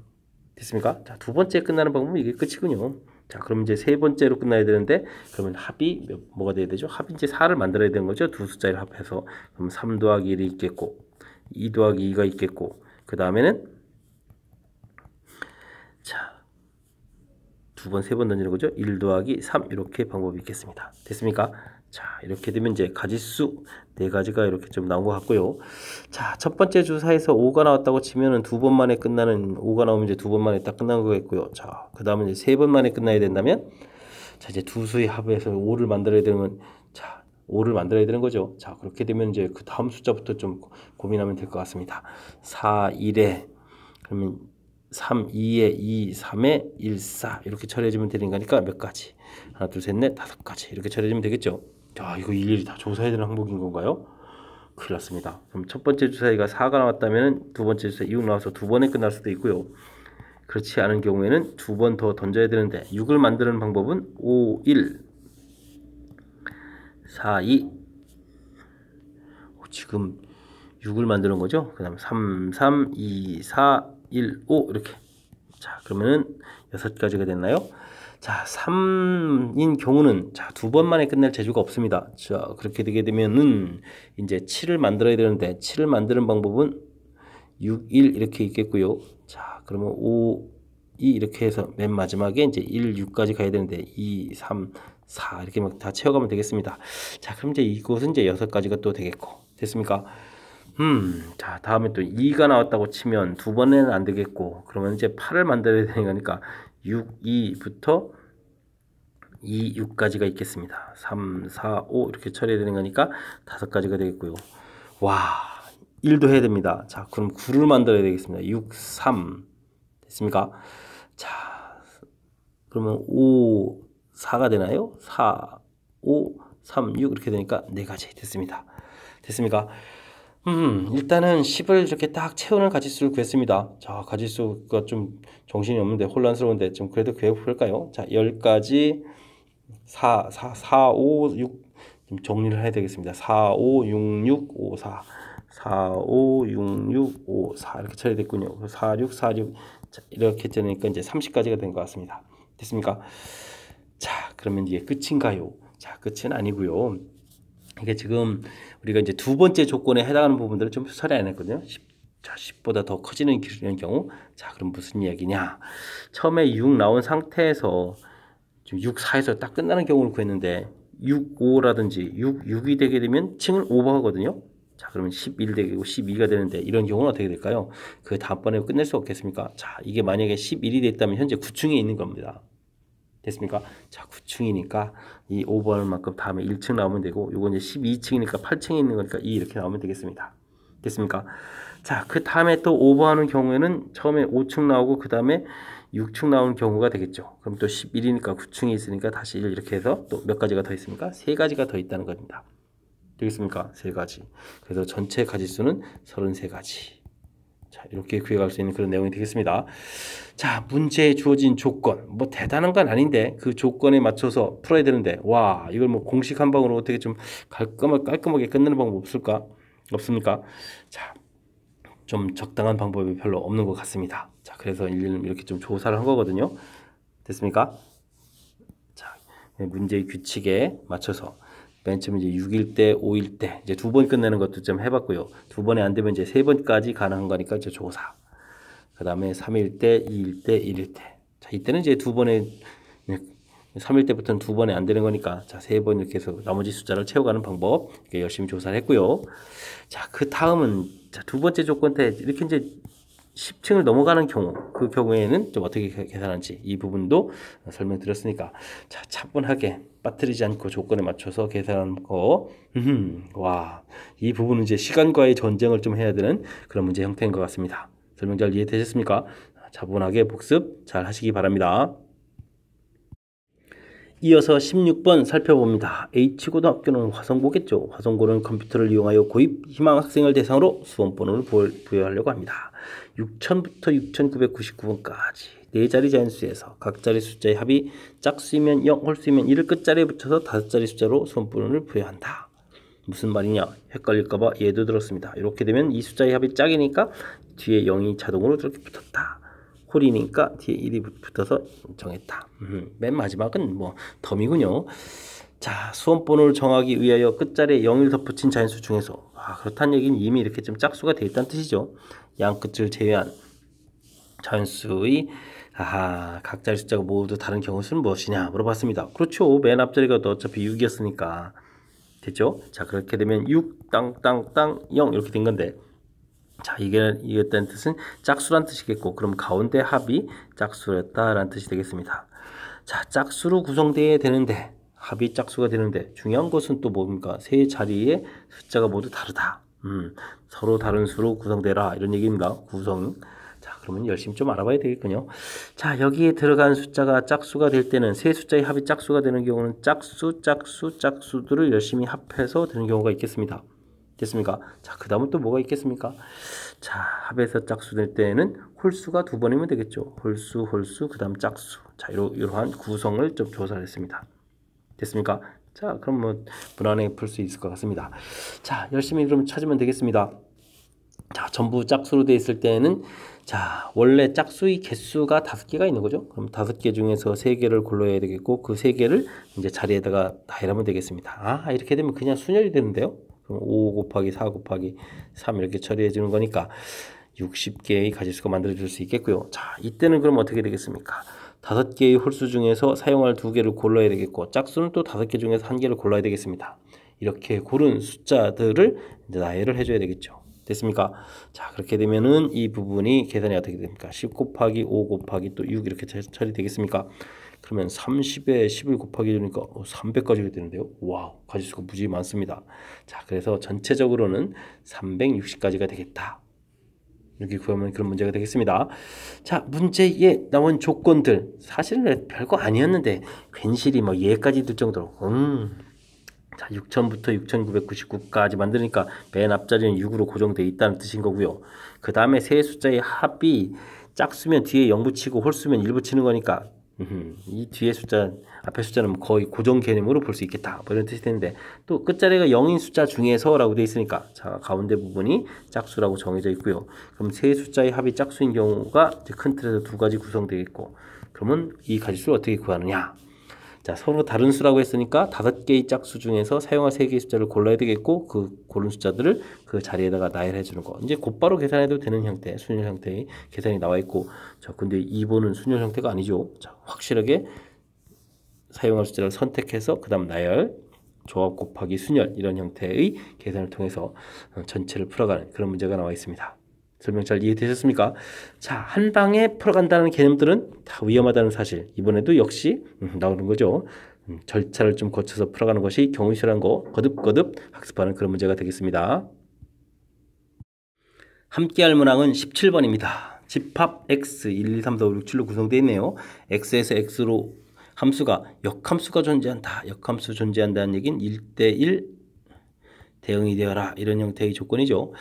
됐습니까? 자, 두 번째 끝나는 방법은 이게 끝이군요. 자, 그럼 이제 세 번째로 끝나야 되는데, 그러면 합이 뭐가 돼야 되죠? 합이 이제 4를 만들어야 되는 거죠. 두 숫자를 합해서. 그럼 3 더하기 1이 있겠고, 2 더하기 2가 있겠고, 그 다음에는, 자, 두 번, 세 번 던지는 거죠. 1 더하기 3 이렇게 방법이 있겠습니다. 됐습니까? 자, 이렇게 되면 이제 가지수 4가지가 이렇게 좀 나온 것 같고요. 자, 첫 번째 주사에서 5가 나왔다고 치면은 2번 만에 끝나는, 5가 나오면 이제 2번 만에 딱 끝난 거겠고요. 자, 그 다음에 이제 3번 만에 끝나야 된다면, 자, 이제 두 수의 합에서 5를 만들어야 되면, 자, 5를 만들어야 되는 거죠. 자, 그렇게 되면 이제 그 다음 숫자부터 좀 고민하면 될 것 같습니다. 4, 1에, 그러면 3, 2에 2, 3에 1, 4 이렇게 처리해주면 되는 거니까 몇 가지? 하나, 둘, 셋, 넷, 5가지 이렇게 처리해주면 되겠죠. 자, 이거 일일이 다 조사해야 되는 항목인 건가요? 큰일 났습니다. 그럼 첫 번째 주사위가 4가 나왔다면 두 번째 주사위 6 나와서 2번에 끝날 수도 있고요. 그렇지 않은 경우에는 2번 더 던져야 되는데, 6을 만드는 방법은 5, 1, 4, 2, 지금 6을 만드는 거죠. 그 다음에 3, 3, 2, 4, 1, 5 이렇게. 자, 그러면은 6가지가 됐나요? 자, 3인 경우는 자, 2번 만에 끝낼 재주가 없습니다. 자, 그렇게 되게 되면은 이제 7을 만들어야 되는데 7을 만드는 방법은 6, 1 이렇게 있겠고요. 자, 그러면 5, 2 이렇게 해서 맨 마지막에 이제 1, 6까지 가야 되는데 2, 3, 4 이렇게 막 다 채워가면 되겠습니다. 자, 그럼 이제 이곳은 이제 6가지가 또 되겠고 됐습니까? 자, 다음에 또 2가 나왔다고 치면 2번에는 안 되겠고 그러면 이제 8을 만들어야 되는 거니까 6, 2부터 2, 6까지가 있겠습니다. 3, 4, 5 이렇게 처리해야 되는 거니까 5가지가 되겠고요. 와, 1도 해야 됩니다. 자, 그럼 9를 만들어야 되겠습니다. 6, 3 됐습니까? 자, 그러면 5, 4가 되나요? 4, 5, 3, 6 이렇게 되니까 4가지 됐습니다. 됐습니까? 일단은 10을 이렇게 딱 채우는 가지수를 구했습니다. 자, 가지수가 좀 정신이 없는데 혼란스러운데 좀 그래도 구해볼까요? 자, 10가지 4, 4, 4, 5, 6 좀 정리를 해야 되겠습니다. 4, 5, 6, 6, 5, 4 4, 5, 6, 6, 5, 4 이렇게 처리됐군요. 4, 6, 4, 6 자, 이렇게 되니까 이제 30가지가 된 것 같습니다. 됐습니까? 자, 그러면 이게 끝인가요? 자, 끝은 아니고요. 이게 지금 우리가 이제 2번째 조건에 해당하는 부분들을 좀 처리 안 했거든요. 10보다 더 커지는 경우. 자, 그럼 무슨 이야기냐? 처음에 6 나온 상태에서 지금 6, 4에서 딱 끝나는 경우를 구했는데 6, 5라든지 6, 6이 되게 되면 층을 오버하거든요. 자, 그러면 11 되고 12가 되는데 이런 경우는 어떻게 될까요? 그 다음번에 끝낼 수 없겠습니까? 자, 이게 만약에 11이 됐다면 현재 9층에 있는 겁니다. 됐습니까? 자, 9층이니까 이 오버하는 만큼 다음에 1층 나오면 되고 요건 이제 12층이니까 8층에 있는 거니까 2 이렇게 나오면 되겠습니다. 됐습니까? 자, 그 다음에 또 오버하는 경우에는 처음에 5층 나오고 그 다음에 6층 나오는 경우가 되겠죠. 그럼 또 11이니까 9층이 있으니까 다시 1 이렇게 해서 또 몇 가지가 더 있습니까? 3가지가 더 있다는 겁니다. 되겠습니까? 3가지. 그래서 전체 가지수는 33가지. 자, 이렇게 구해갈 수 있는 그런 내용이 되겠습니다. 자, 문제에 주어진 조건. 뭐 대단한 건 아닌데 그 조건에 맞춰서 풀어야 되는데 와, 이걸 뭐 공식 한 방으로 어떻게 좀 깔끔하게 끝내는 방법 없습니까? 자, 좀 적당한 방법이 별로 없는 것 같습니다. 자, 그래서 이렇게 좀 조사를 한 거거든요. 됐습니까? 자, 문제의 규칙에 맞춰서 맨 처음 이제 6일 때, 5일 때 이제 2번 끝내는 것도 좀 해봤고요. 2번에 안 되면 이제 3번까지 가능한 거니까 이제 조사. 그 다음에 3일 때, 2일 때, 1일 때. 자, 이때는 이제 2번에 3일 때부터는 2번에 안 되는 거니까 자, 3번 이렇게 해서 나머지 숫자를 채워가는 방법 이렇게 열심히 조사를 했고요. 자, 그 다음은 자, 2번째 조건 때 이렇게 이제 10층을 넘어가는 경우 그 경우에는 좀 어떻게 계산하는지 이 부분도 설명드렸으니까 자, 차분하게 빠뜨리지 않고 조건에 맞춰서 계산하는 거. 와, 이 부분은 이제 시간과의 전쟁을 좀 해야 되는 그런 문제 형태인 것 같습니다. 설명 잘 이해되셨습니까? 차분하게 복습 잘 하시기 바랍니다. 이어서 16번 살펴봅니다. H고등학교는 화성고겠죠. 화성고는 컴퓨터를 이용하여 고입 희망 학생을 대상으로 수험번호를 부여하려고 합니다. 6000부터 6999번까지 4자리 자연수에서 각 자리 숫자의 합이 짝수이면 0, 홀수이면 1을 끝자리에 붙여서 5자리 숫자로 수험번호를 부여한다. 무슨 말이냐? 헷갈릴까봐 예도 들었습니다. 이렇게 되면 이 숫자의 합이 짝이니까 뒤에 0이 자동으로 이렇게 붙었다. 홀이니까 뒤에 1이 붙어서 정했다. 맨 마지막은 뭐 덤이군요. 자, 수험번호를 정하기 위하여 끝자리에 0을 덧붙인 자연수 중에서 그렇다는 얘기는 이미 이렇게 좀 짝수가 되어 있다는 뜻이죠. 양 끝을 제외한 자연수의 각 자리 숫자가 모두 다른 경우 수는 무엇이냐 물어봤습니다. 그렇죠. 맨 앞자리가 어차피 6이었으니까 됐죠. 자, 그렇게 되면 6 땅땅땅 0 이렇게 된 건데 자, 이겼다는 뜻은 짝수란 뜻이겠고 그럼 가운데 합이 짝수였다라는 뜻이 되겠습니다. 자, 짝수로 구성되어야 되는데 합이 짝수가 되는데 중요한 것은 또 뭡니까? 세 자리의 숫자가 모두 다르다. 서로 다른 수로 구성되라 이런 얘기입니다. 구성. 자, 그러면 열심히 좀 알아봐야 되겠군요. 자, 여기에 들어간 숫자가 짝수가 될 때는 세 숫자의 합이 짝수가 되는 경우는 짝수들을 열심히 합해서 되는 경우가 있겠습니다. 됐습니까? 자, 그 다음은 또 뭐가 있겠습니까? 자, 합에서 짝수 될 때는 홀수가 2번이면 되겠죠. 홀수, 그 다음 짝수. 자, 이러한 구성을 좀 조사를 했습니다. 됐습니까? 자, 그럼 뭐 무난하게 풀 수 있을 것 같습니다. 자, 열심히 그럼 찾으면 되겠습니다. 자, 전부 짝수로 되어 있을 때는 자, 원래 짝수의 개수가 5개가 있는 거죠. 그럼 5개 중에서 3개를 골라야 되겠고 그 3개를 이제 자리에다가 나열하면 되겠습니다. 아, 이렇게 되면 그냥 순열이 되는데요. 그럼 5 곱하기 4 곱하기 3 이렇게 처리해 주는 거니까 60개의 가지수가 만들어질 수 있겠고요. 자, 이때는 그럼 어떻게 되겠습니까? 5개의 홀수 중에서 사용할 2개를 골라야 되겠고 짝수는 또 5개 중에서 1개를 골라야 되겠습니다. 이렇게 고른 숫자들을 이제 나열을 해줘야 되겠죠. 됐습니까? 자, 그렇게 되면은 이 부분이 계산이 어떻게 됩니까? 10 곱하기 5 곱하기 또 6 이렇게 처리되겠습니까? 그러면 30에 10을 곱하기 되니까 300까지 되는데요. 와우, 가지수가 무지 많습니다. 자, 그래서 전체적으로는 360까지가 되겠다. 이렇게 구하면 그런 문제가 되겠습니다. 자, 문제에 나온 조건들 사실은 별거 아니었는데 괜시리 뭐 예까지 들 정도로 자, 6000부터 6999까지 만드니까 맨 앞자리는 6으로 고정되어 있다는 뜻인 거고요. 그 다음에 세 숫자의 합이 짝수면 뒤에 0 붙이고 홀수면 1 붙이는 거니까 이 뒤에 숫자, 앞에 숫자는 거의 고정 개념으로 볼 수 있겠다. 뭐 이런 뜻이 되는데 또 끝자리가 0인 숫자 중에서라고 되어 있으니까 자, 가운데 부분이 짝수라고 정해져 있고요. 그럼 세 숫자의 합이 짝수인 경우가 이제 큰 틀에서 2가지 구성되겠고 그러면 이 가지수를 어떻게 구하느냐? 자, 서로 다른 수라고 했으니까 5개의 짝수 중에서 사용할 3개의 숫자를 골라야 되겠고 그 고른 숫자들을 그 자리에다가 나열해 주는 거. 이제 곧바로 계산해도 되는 형태, 순열 형태의 계산이 나와 있고 자, 근데 2번은 순열 형태가 아니죠. 자, 확실하게 사용할 숫자를 선택해서 그 다음 나열, 조합 곱하기 순열 이런 형태의 계산을 통해서 전체를 풀어가는 그런 문제가 나와 있습니다. 설명 잘 이해되셨습니까? 자, 한 방에 풀어간다는 개념들은 다 위험하다는 사실 이번에도 역시 나오는 거죠. 절차를 좀 거쳐서 풀어가는 것이 경우실한 거 거듭거듭 학습하는 그런 문제가 되겠습니다. 함께할 문항은 17번입니다. 집합 x 1, 2, 3, 4, 5, 6, 7로 구성되어 있네요. x에서 x로 함수가 역함수가 존재한다. 역함수 존재한다는 얘기는 1대1 대응이 되어라. 이런 형태의 조건이죠.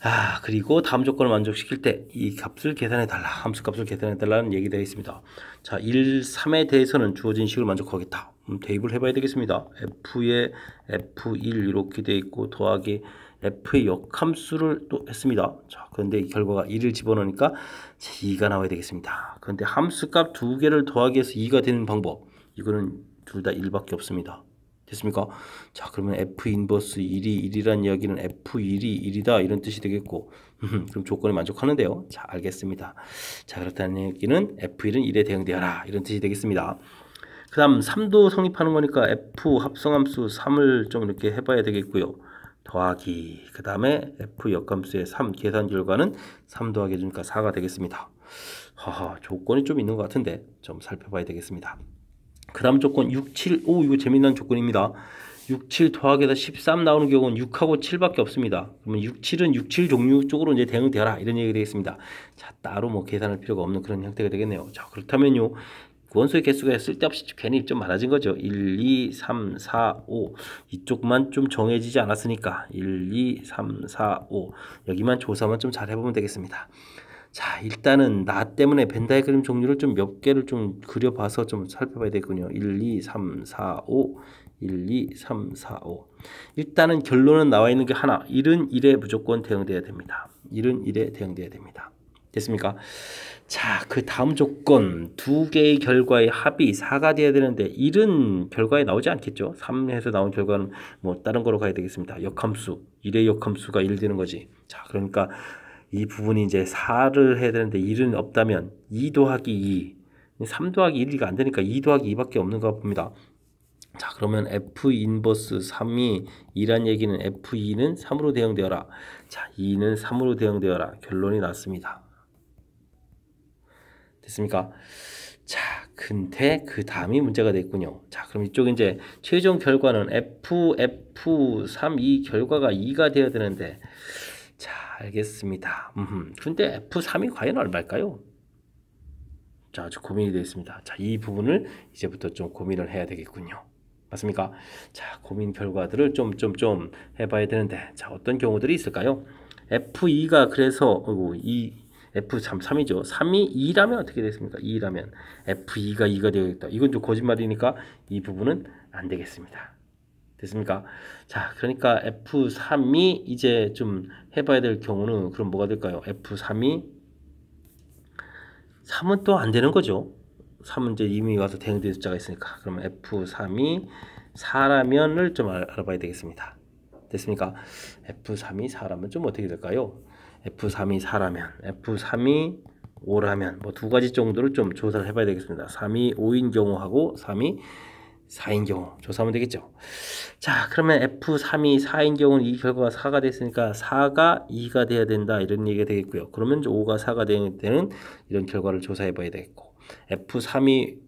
아, 그리고 다음 조건을 만족시킬 때 이 값을 계산해달라. 함수 값을 계산해달라는 얘기가 되어 있습니다. 자, 1, 3에 대해서는 주어진 식을 만족하겠다. 대입을 해봐야 되겠습니다. f에 f1 이렇게 되어 있고 더하기 f의 역함수를 또 했습니다. 자, 그런데 이 결과가 1을 집어넣으니까 2가 나와야 되겠습니다. 그런데 함수값 2개를 더하기 해서 2가 되는 방법 이거는 둘 다 1밖에 없습니다. 됐습니까? 자, 그러면 f 인버스 1이 1이란 이야기는 f1이 1이다 이런 뜻이 되겠고 그럼 조건에 만족하는데요. 자, 알겠습니다. 자, 그렇다는 얘기는 f1은 1에 대응되어라 이런 뜻이 되겠습니다. 그 다음 3도 성립하는 거니까 f 합성함수 3을 좀 이렇게 해봐야 되겠고요. 더하기 그 다음에 f 역함수의 3 계산 결과는 3 더하기 해주니까 4가 되겠습니다. 하하, 조건이 좀 있는 것 같은데 좀 살펴봐야 되겠습니다. 그 다음 조건 6, 7, 오 이거 재미난 조건입니다. 6, 7 더하기에다 13 나오는 경우는 6하고 7밖에 없습니다. 그러면 6, 7은 6, 7 종류 쪽으로 이제 대응되어라 이런 얘기가 되겠습니다. 자, 따로 뭐 계산할 필요가 없는 그런 형태가 되겠네요. 자, 그렇다면요. 원소의 개수가 쓸데없이 괜히 좀 많아진 거죠. 1, 2, 3, 4, 5 이쪽만 좀 정해지지 않았으니까 1, 2, 3, 4, 5 여기만 조사만 좀 잘 해보면 되겠습니다. 자, 일단은 나 때문에 벤 다이그램 종류를 좀 몇 개를 좀 그려봐서 좀 살펴봐야 되겠군요. 1, 2, 3, 4, 5 1, 2, 3, 4, 5 일단은 결론은 나와 있는 게 하나 1은 1에 무조건 대응돼야 됩니다. 1은 1에 대응돼야 됩니다. 됐습니까? 자, 그 다음 조건 2개의 결과의 합이 4가 돼야 되는데 1은 결과에 나오지 않겠죠. 3에서 나온 결과는 뭐 다른 거로 가야 되겠습니다. 역함수 1의 역함수가 1 되는 거지. 자, 그러니까 이 부분이 이제 4를 해야 되는데 1은 없다면 2 더하기 2 3 더하기 1이가 안 되니까 2 더하기 2밖에 없는 것 봅니다. 자, 그러면 f 인버스 3이 2란 얘기는 f2는 3으로 대응되어라. 자, 2는 3으로 대응되어라. 결론이 났습니다. 됐습니까? 자, 근데 그 다음이 문제가 됐군요. 자, 그럼 이쪽 이제 최종 결과는 f3 이 결과가 2가 되어야 되는데 자, 알겠습니다. 근데 f3이 과연 얼마일까요? 자, 아주 고민이 되어 있습니다. 자, 이 부분을 이제부터 좀 고민을 해야 되겠군요. 맞습니까? 자, 고민 결과들을 좀 해봐야 되는데 자, 어떤 경우들이 있을까요? f2가 그래서 F3이죠. 3이 2라면 어떻게 됐습니까? 2라면 F2가 2가 되겠다. 이건 좀 거짓말이니까 이 부분은 안 되겠습니다. 됐습니까? 자, 그러니까 F3이 이제 좀 해봐야 될 경우는 그럼 뭐가 될까요? F3이 3은 또 안 되는 거죠. 3은 이제 이미 와서 대응된 숫자가 있으니까. 그러면 F3이 4라면을 좀 알아봐야 되겠습니다. 됐습니까? F3이 4라면 좀 어떻게 될까요? F3이 4라면, F3이 5라면 뭐 두 가지 정도를 좀 조사를 해봐야 되겠습니다. 3이 5인 경우하고 3이 4인 경우 조사하면 되겠죠. 자, 그러면 F3이 4인 경우는 이 결과가 4가 됐으니까 4가 2가 돼야 된다 이런 얘기가 되겠고요. 그러면 이제 5가 4가 되는 이런 결과를 조사해 봐야 되겠고 F3이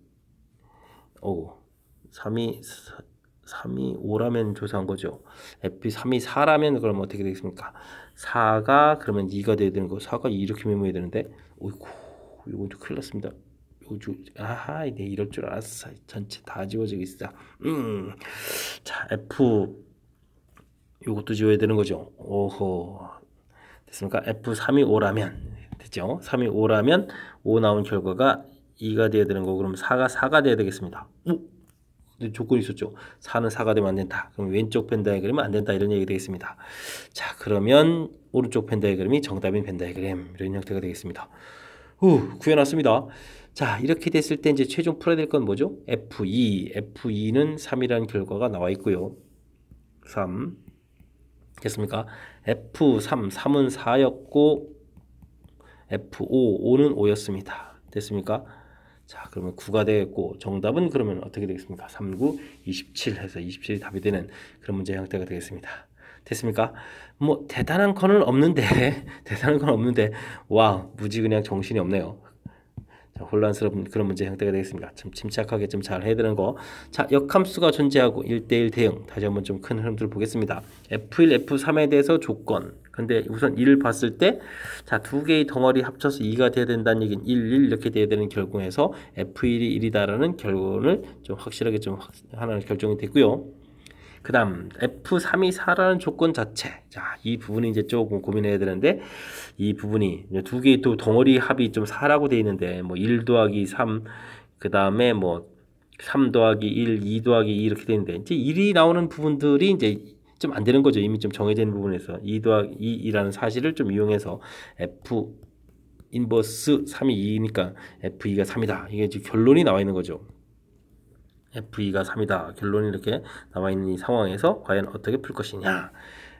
3이 5라면 조사한 거죠. F3이 4라면 그럼 어떻게 되겠습니까? 4가 그러면 2가 돼야 되는 거 4가 2 이렇게 메모해야 되는데 어이구 이거 좀 큰일 났습니다. 아하, 네, 이럴 줄 알았어. 전체 다 지워지고 있어. 자, F 요것도 지워야 되는 거죠. 오호. 됐습니까? F3이 5라면 됐죠? 3이 5라면 5 나온 결과가 2가 돼야 되는 거고 그럼 4가 돼야 되겠습니다. 근데 조건이 있었죠. 4는 4가 되면 안 된다. 그럼 왼쪽 펜 다이그램은 안 된다. 이런 얘기 되겠습니다. 자, 그러면 오른쪽 펜 다이그램이 정답인 펜 다이그램 이런 형태가 되겠습니다. 구해놨습니다. 자, 이렇게 됐을 때 이제 최종 풀어야 될 건 뭐죠? F2는 3이라는 결과가 나와 있고요. 3 됐습니까? F3, 3은 4였고 F5, 5는 5였습니다. 됐습니까? 자, 그러면 9가 되겠고 정답은 그러면 어떻게 되겠습니까? 3, 9, 27 해서 27이 답이 되는 그런 문제 형태가 되겠습니다. 됐습니까? 뭐 대단한 건 없는데 와, 무지 그냥 정신이 없네요. 자, 혼란스러운 그런 문제 형태가 되겠습니다. 좀 침착하게 좀 잘 해야 되는 거. 자, 역함수가 존재하고 1대1 대응. 다시 한번 좀 큰 흐름들을 보겠습니다. F1, F3에 대해서 조건. 근데 우선 1을 봤을 때, 자, 두 개의 덩어리 합쳐서 2가 돼야 된다는 얘기는 1, 1 이렇게 돼야 되는 결과에서 F1이 1이다라는 결론을 좀 확실하게 좀 하나 결정이 됐고요. 그 다음 F3이 4라는 조건 자체. 자, 이 부분이 이제 조금 고민해야 되는데 이 부분이 두 개의 또 덩어리 합이 좀 4라고 돼 있는데 뭐 1 더하기 3, 그 다음에 뭐 3 더하기 1, 2 더하기 2 이렇게 돼 있는데 이제 1이 나오는 부분들이 이제 좀 안 되는 거죠. 이미 좀 정해져 있는 부분에서 2 더하기 2라는 사실을 좀 이용해서 F 인버스 3이 2니까 F2가 3이다. 이게 지금 결론이 나와 있는 거죠. F2가 3이다. 결론이 이렇게 나와 있는 이 상황에서 과연 어떻게 풀 것이냐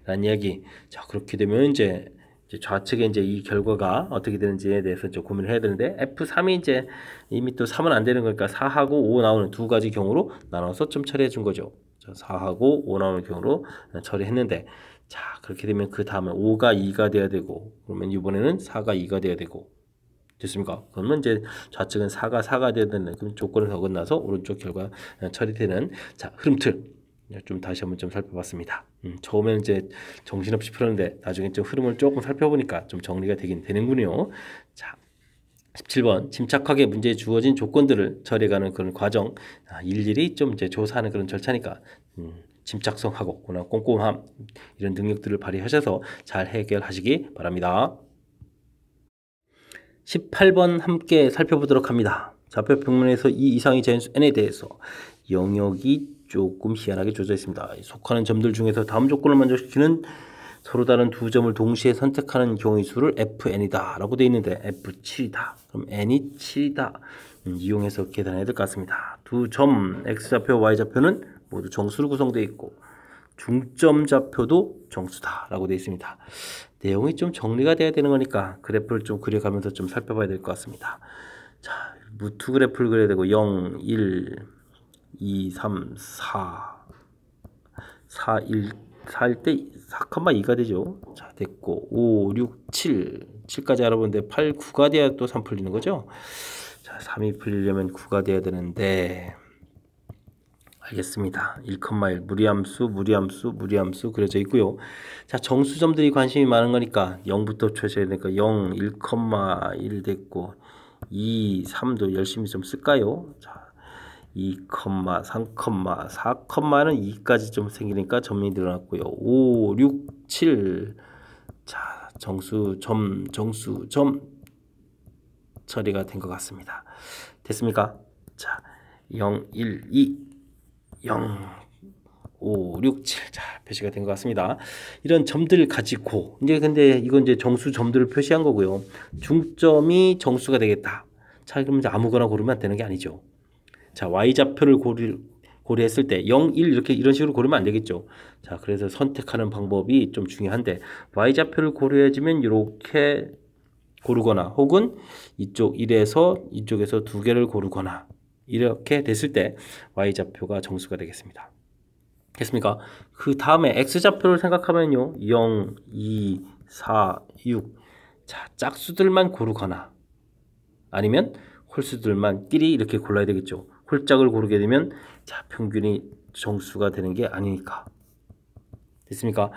라는 이야기. 자, 그렇게 되면 이제 좌측에 이제 이 결과가 어떻게 되는지에 대해서 좀 고민을 해야 되는데 F3이 이제 이미 또 3은 안 되는 거니까 4하고 5 나오는 두 가지 경우로 나눠서 좀 처리해 준 거죠. 자, 4하고 5 나오는 경우로 처리했는데 자, 그렇게 되면 그 다음에 5가 2가 돼야 되고 그러면 이번에는 4가 2가 돼야 되고 됐습니까? 그러면 이제 좌측은 4가 돼야 되는 그럼 조건을 어긋나서 오른쪽 결과 처리되는 자, 흐름틀 좀 다시 한번 좀 살펴봤습니다. 처음에는 이제 정신없이 풀었는데 나중에 좀 흐름을 조금 살펴보니까 좀 정리가 되긴 되는군요. 자, 17번 침착하게 문제에 주어진 조건들을 처리해가는 그런 과정 일일이 좀 이제 조사하는 그런 절차니까 침착성하고 꼼꼼함 이런 능력들을 발휘하셔서 잘 해결하시기 바랍니다. 18번 함께 살펴보도록 합니다. 좌표 평면에서 이 이상의 자연수 n에 대해서 영역이 조금 희한하게 주어져 있습니다. 속하는 점들 중에서 다음 조건을 만족시키는 서로 다른 두 점을 동시에 선택하는 경우의 수를 fn이다 라고 되어 있는데 f7이다. 그럼 n이 7이다. 이용해서 계산해야 될 것 같습니다. 두 점 x좌표 y좌표는 모두 정수로 구성되어 있고 중점 좌표도 정수다 라고 되어 있습니다. 내용이 좀 정리가 돼야 되는 거니까 그래프를 좀 그려가면서 좀 살펴봐야 될 것 같습니다. 자, 무투 그래프를 그려야 되고 0, 1, 2, 3, 4, 4, 1, 4일 때 4,2가 되죠. 자, 됐고 5, 6, 7, 7까지 알아보는데 8, 9가 돼야 또 3 풀리는 거죠. 자, 3이 풀리려면 9가 돼야 되는데 알겠습니다. 1,1 무리함수 그려져 있고요. 자, 정수점들이 관심이 많은 거니까 0부터 쳐셔야 되니까 0, 1,1 됐고 2, 3도 열심히 좀 쓸까요? 자, 2, 3, 4,는 2까지 좀 생기니까 점이 늘어났고요. 5, 6, 7 자, 정수점 처리가 된 것 같습니다. 됐습니까? 자, 0, 1, 2 0, 5, 6, 7. 자, 표시가 된 것 같습니다. 이런 점들 가지고, 이제 근데 이건 이제 정수 점들을 표시한 거고요. 중점이 정수가 되겠다. 자, 그러면 이제 아무거나 고르면 되는 게 아니죠. 자, y좌표를 고려했을 때 0, 1 이런 식으로 고르면 안 되겠죠. 자, 그래서 선택하는 방법이 좀 중요한데, y좌표를 고려해주면 이렇게 고르거나, 혹은 이쪽 1에서 이쪽에서 두 개를 고르거나, 이렇게 됐을 때 y좌표가 정수가 되겠습니다. 됐습니까? 그 다음에 x좌표를 생각하면요, 0, 2, 4, 6. 자, 짝수들만 고르거나, 아니면 홀수들만 끼리 이렇게 골라야 되겠죠. 홀짝을 고르게 되면 자, 평균이 정수가 되는 게 아니니까. 됐습니까?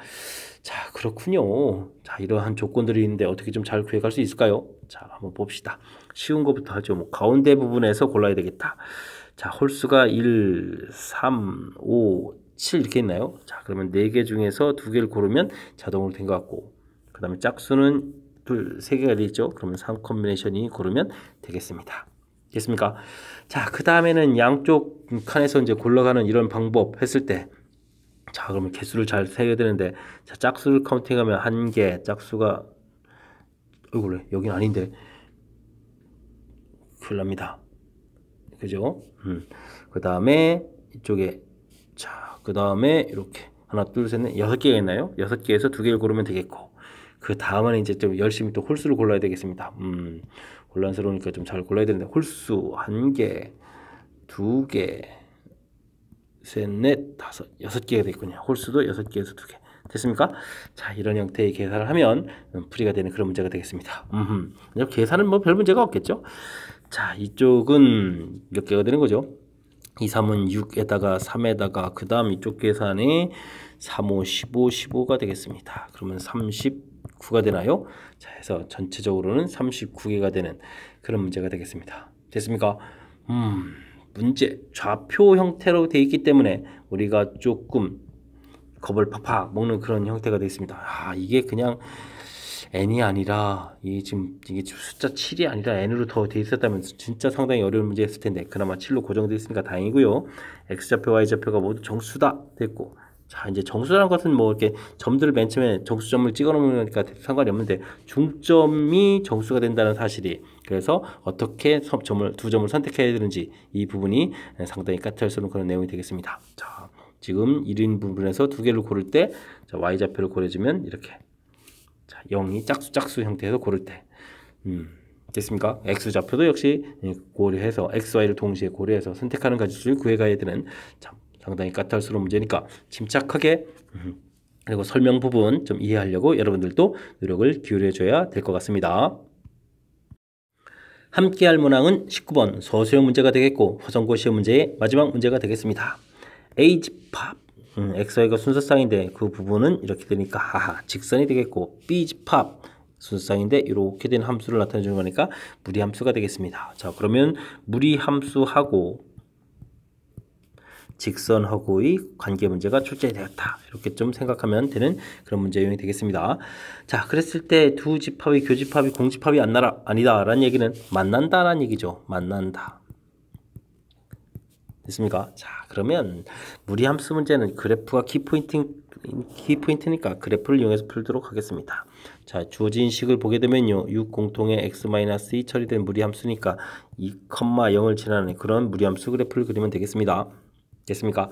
자, 그렇군요. 자, 이러한 조건들이 있는데 어떻게 좀 잘 구해갈 수 있을까요? 자, 한번 봅시다. 쉬운 것부터 하죠. 뭐 가운데 부분에서 골라야 되겠다. 자, 홀수가 1, 3, 5, 7 이렇게 있나요? 자, 그러면 4개 중에서 2개를 고르면 자동으로 된 것 같고, 그 다음에 짝수는 3개가 되겠죠. 그러면 3 콤비네이션이 고르면 되겠습니다. 됐습니까? 자, 그 다음에는 양쪽 칸에서 이제 골라가는 이런 방법 했을 때, 자, 그러면 개수를 잘 세야 되는데, 자, 짝수를 카운팅하면 1개, 짝수가, 그래, 여긴 아닌데, 큰일 납니다. 그죠? 그 다음에 이쪽에, 자, 그 다음에 이렇게 하나, 둘, 셋, 넷, 6개가 있나요? 6개에서 2개를 고르면 되겠고, 그 다음은 이제 좀 열심히 또 홀수를 골라야 되겠습니다. 곤란스러우니까 좀 잘 골라야 되는데, 홀수 1개, 2개, 셋, 넷, 다섯, 6개가 되겠군요. 홀수도 6개에서 2개. 됐습니까? 자, 이런 형태의 계산을 하면 풀이가 되는 그런 문제가 되겠습니다. 계산은 뭐 별 문제가 없겠죠? 자, 이쪽은 몇 개가 되는 거죠? 2, 3은 6에다가 3에다가 그 다음 이쪽 계산이 3, 5, 15, 15가 되겠습니다. 그러면 39가 되나요? 자, 해서 전체적으로는 39개가 되는 그런 문제가 되겠습니다. 됐습니까? 문제 좌표 형태로 되어 있기 때문에 우리가 조금 겁을 팍팍 먹는 그런 형태가 되겠습니다. 아, 이게 그냥 n이 아니라 이게 숫자 7이 아니라 n으로 더 돼 있었다면 진짜 상당히 어려운 문제였을 텐데, 그나마 7로 고정되어 있으니까 다행이고요. x좌표, y좌표가 모두 정수다 됐고, 자, 이제 정수라는 것은 뭐 이렇게 점들을 맨 처음에 정수점을 찍어 놓으니까 상관이 없는데, 중점이 정수가 된다는 사실이, 그래서 어떻게 두 점을 선택해야 되는지 이 부분이 상당히 까탈스러운 그런 내용이 되겠습니다. 자, 지금 1인 부분에서 2개를 고를 때, 자, y좌표를 고려주면 이렇게, 자, 0이 짝수 형태에서 고를 때, 됐습니까? x좌표도 역시 고려해서 xy를 동시에 고려해서 선택하는 가지수를 구해가야 되는, 참 상당히 까탈스러운 문제니까 침착하게, 그리고 설명 부분 좀 이해하려고 여러분들도 노력을 기울여줘야 될 것 같습니다. 함께할 문항은 19번 서술형 문제가 되겠고, 화성고 시험 문제의 마지막 문제가 되겠습니다. A집합, XY가 순서쌍인데 그 부분은 이렇게 되니까 하하 직선이 되겠고, B집합 순서쌍인데 이렇게 된 함수를 나타내 주는 거니까 무리함수가 되겠습니다. 자, 그러면 무리함수하고 직선하고의 관계 문제가 출제되었다. 이렇게 좀 생각하면 되는 그런 문제 유형이 되겠습니다. 자, 그랬을 때 두 집합이 교집합이 공집합이 아니다라는 얘기는 만난다라는 얘기죠. 만난다. 됐습니까? 자, 그러면 무리함수 문제는 그래프가 키포인트니까 그래프를 이용해서 풀도록 하겠습니다. 자, 주어진 식을 보게 되면요, 6 공통의 x-2 처리된 무리함수니까 2,0을 지나는 그런 무리함수 그래프를 그리면 되겠습니다. 됐습니까?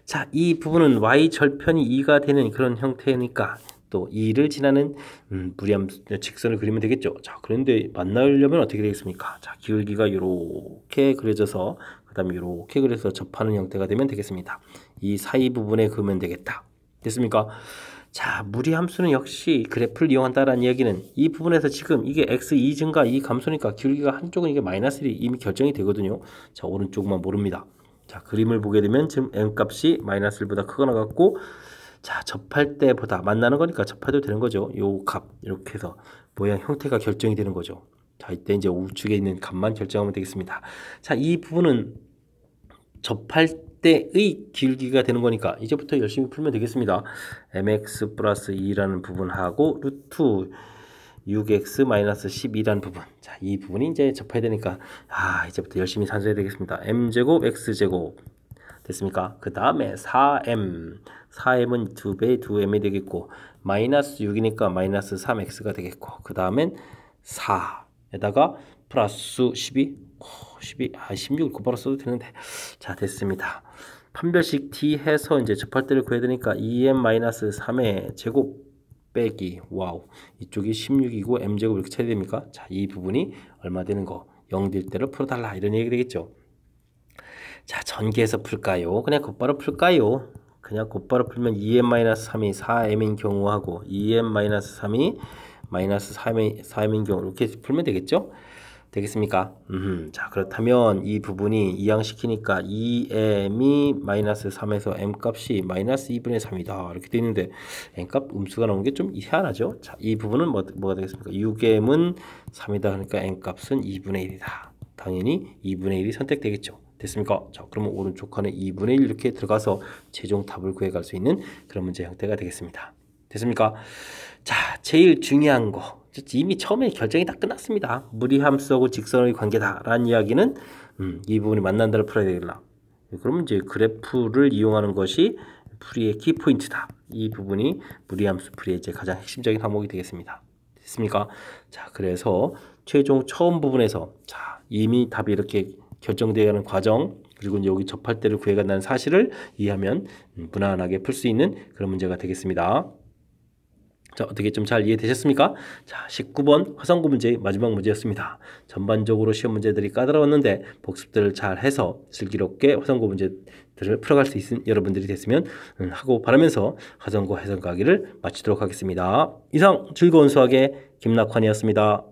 자, 이 부분은 y 절편이 2가 되는 그런 형태니까 또 2를 지나는 무리함수 직선을 그리면 되겠죠. 자, 그런데 만나려면 어떻게 되겠습니까? 자, 기울기가 이렇게 그려져서 그 다음에 이렇게 그려서 접하는 형태가 되면 되겠습니다. 이 사이 부분에 그으면 되겠다. 됐습니까? 자, 무리함수는 역시 그래프를 이용한다라는 이야기는 이 부분에서 지금 이게 x2 증가 이 감소니까 기울기가 한쪽은 이게 -1이 이미 결정이 되거든요. 자, 오른쪽만 모릅니다. 자, 그림을 보게 되면 지금 n값이 -1보다 크거나 같고, 자, 접할 때보다 만나는 거니까 접해도 되는 거죠. 요 값 이렇게 해서 모양 형태가 결정이 되는 거죠. 자, 이때 이제 우측에 있는 값만 결정하면 되겠습니다. 자, 이 부분은 접할 때의 기울기가 되는 거니까 이제부터 열심히 풀면 되겠습니다. mx 플러스 2라는 부분하고 루트 6x 마이너스 12라는 부분. 자, 이 부분이 이제 접해야 되니까 이제부터 열심히 산수해야 되겠습니다. m제곱 x제곱 됐습니까? 그 다음에 4m. 4m은 2배 2m이 되겠고 마이너스 6이니까 마이너스 3x가 되겠고 그 다음엔 4에다가 플러스 12 16을 곱하러 써도 되는데 자 됐습니다. 판별식 t 해서 이제 접할 때를 구해야 되니까 2m-3의 제곱 빼기 와우 이쪽이 16이고 m제곱 이렇게 쳐야 됩니까? 자, 이 부분이 얼마 되는 거 0 될 때를 풀어달라 이런 얘기 되겠죠. 자, 전개해서 풀까요? 그냥 곧바로 풀까요? 그냥 곧바로 풀면 2m-3이 4m인 경우하고 2m-3이 마이너스 4m인 경우 이렇게 풀면 되겠죠? 되겠습니까? 자, 그렇다면 이 부분이 이항시키니까 2m이 마이너스 3에서 m값이 마이너스 2분의 3이다. 이렇게 되어 있는데 m값 음수가 나오는 게 좀 희한하죠? 자, 이 부분은 뭐가 되겠습니까? 6m은 3이다. 그러니까 m값은 2분의 1이다. 당연히 2분의 1이 선택되겠죠. 됐습니까? 자, 그러면 오른쪽 칸에 2분의 1 이렇게 들어가서 최종 답을 구해갈 수 있는 그런 문제 형태가 되겠습니다. 됐습니까? 자, 제일 중요한 거. 이미 처음에 결정이 다 끝났습니다. 무리함수하고 직선의 관계다라는 이야기는 이 부분이 만난다를 풀어야 되겠나. 그러면 이제 그래프를 이용하는 것이 풀이의 키포인트다. 이 부분이 무리함수 풀이의 이제 가장 핵심적인 항목이 되겠습니다. 됐습니까? 자, 그래서 최종 처음 부분에서 자, 이미 답이 이렇게 결정되어 가는 과정 그리고 이제 여기 접할 때를 구해간다는 사실을 이해하면 무난하게 풀 수 있는 그런 문제가 되겠습니다. 자, 어떻게 좀 잘 이해되셨습니까? 자, 19번 화성구 문제 마지막 문제였습니다. 전반적으로 시험 문제들이 까다로웠는데 복습들을 잘 해서 슬기롭게 화성구 문제들을 풀어갈 수 있는 여러분들이 됐으면 하고 바라면서 화성구 해설 강의를 마치도록 하겠습니다. 이상 즐거운 수학의 김낙환이었습니다.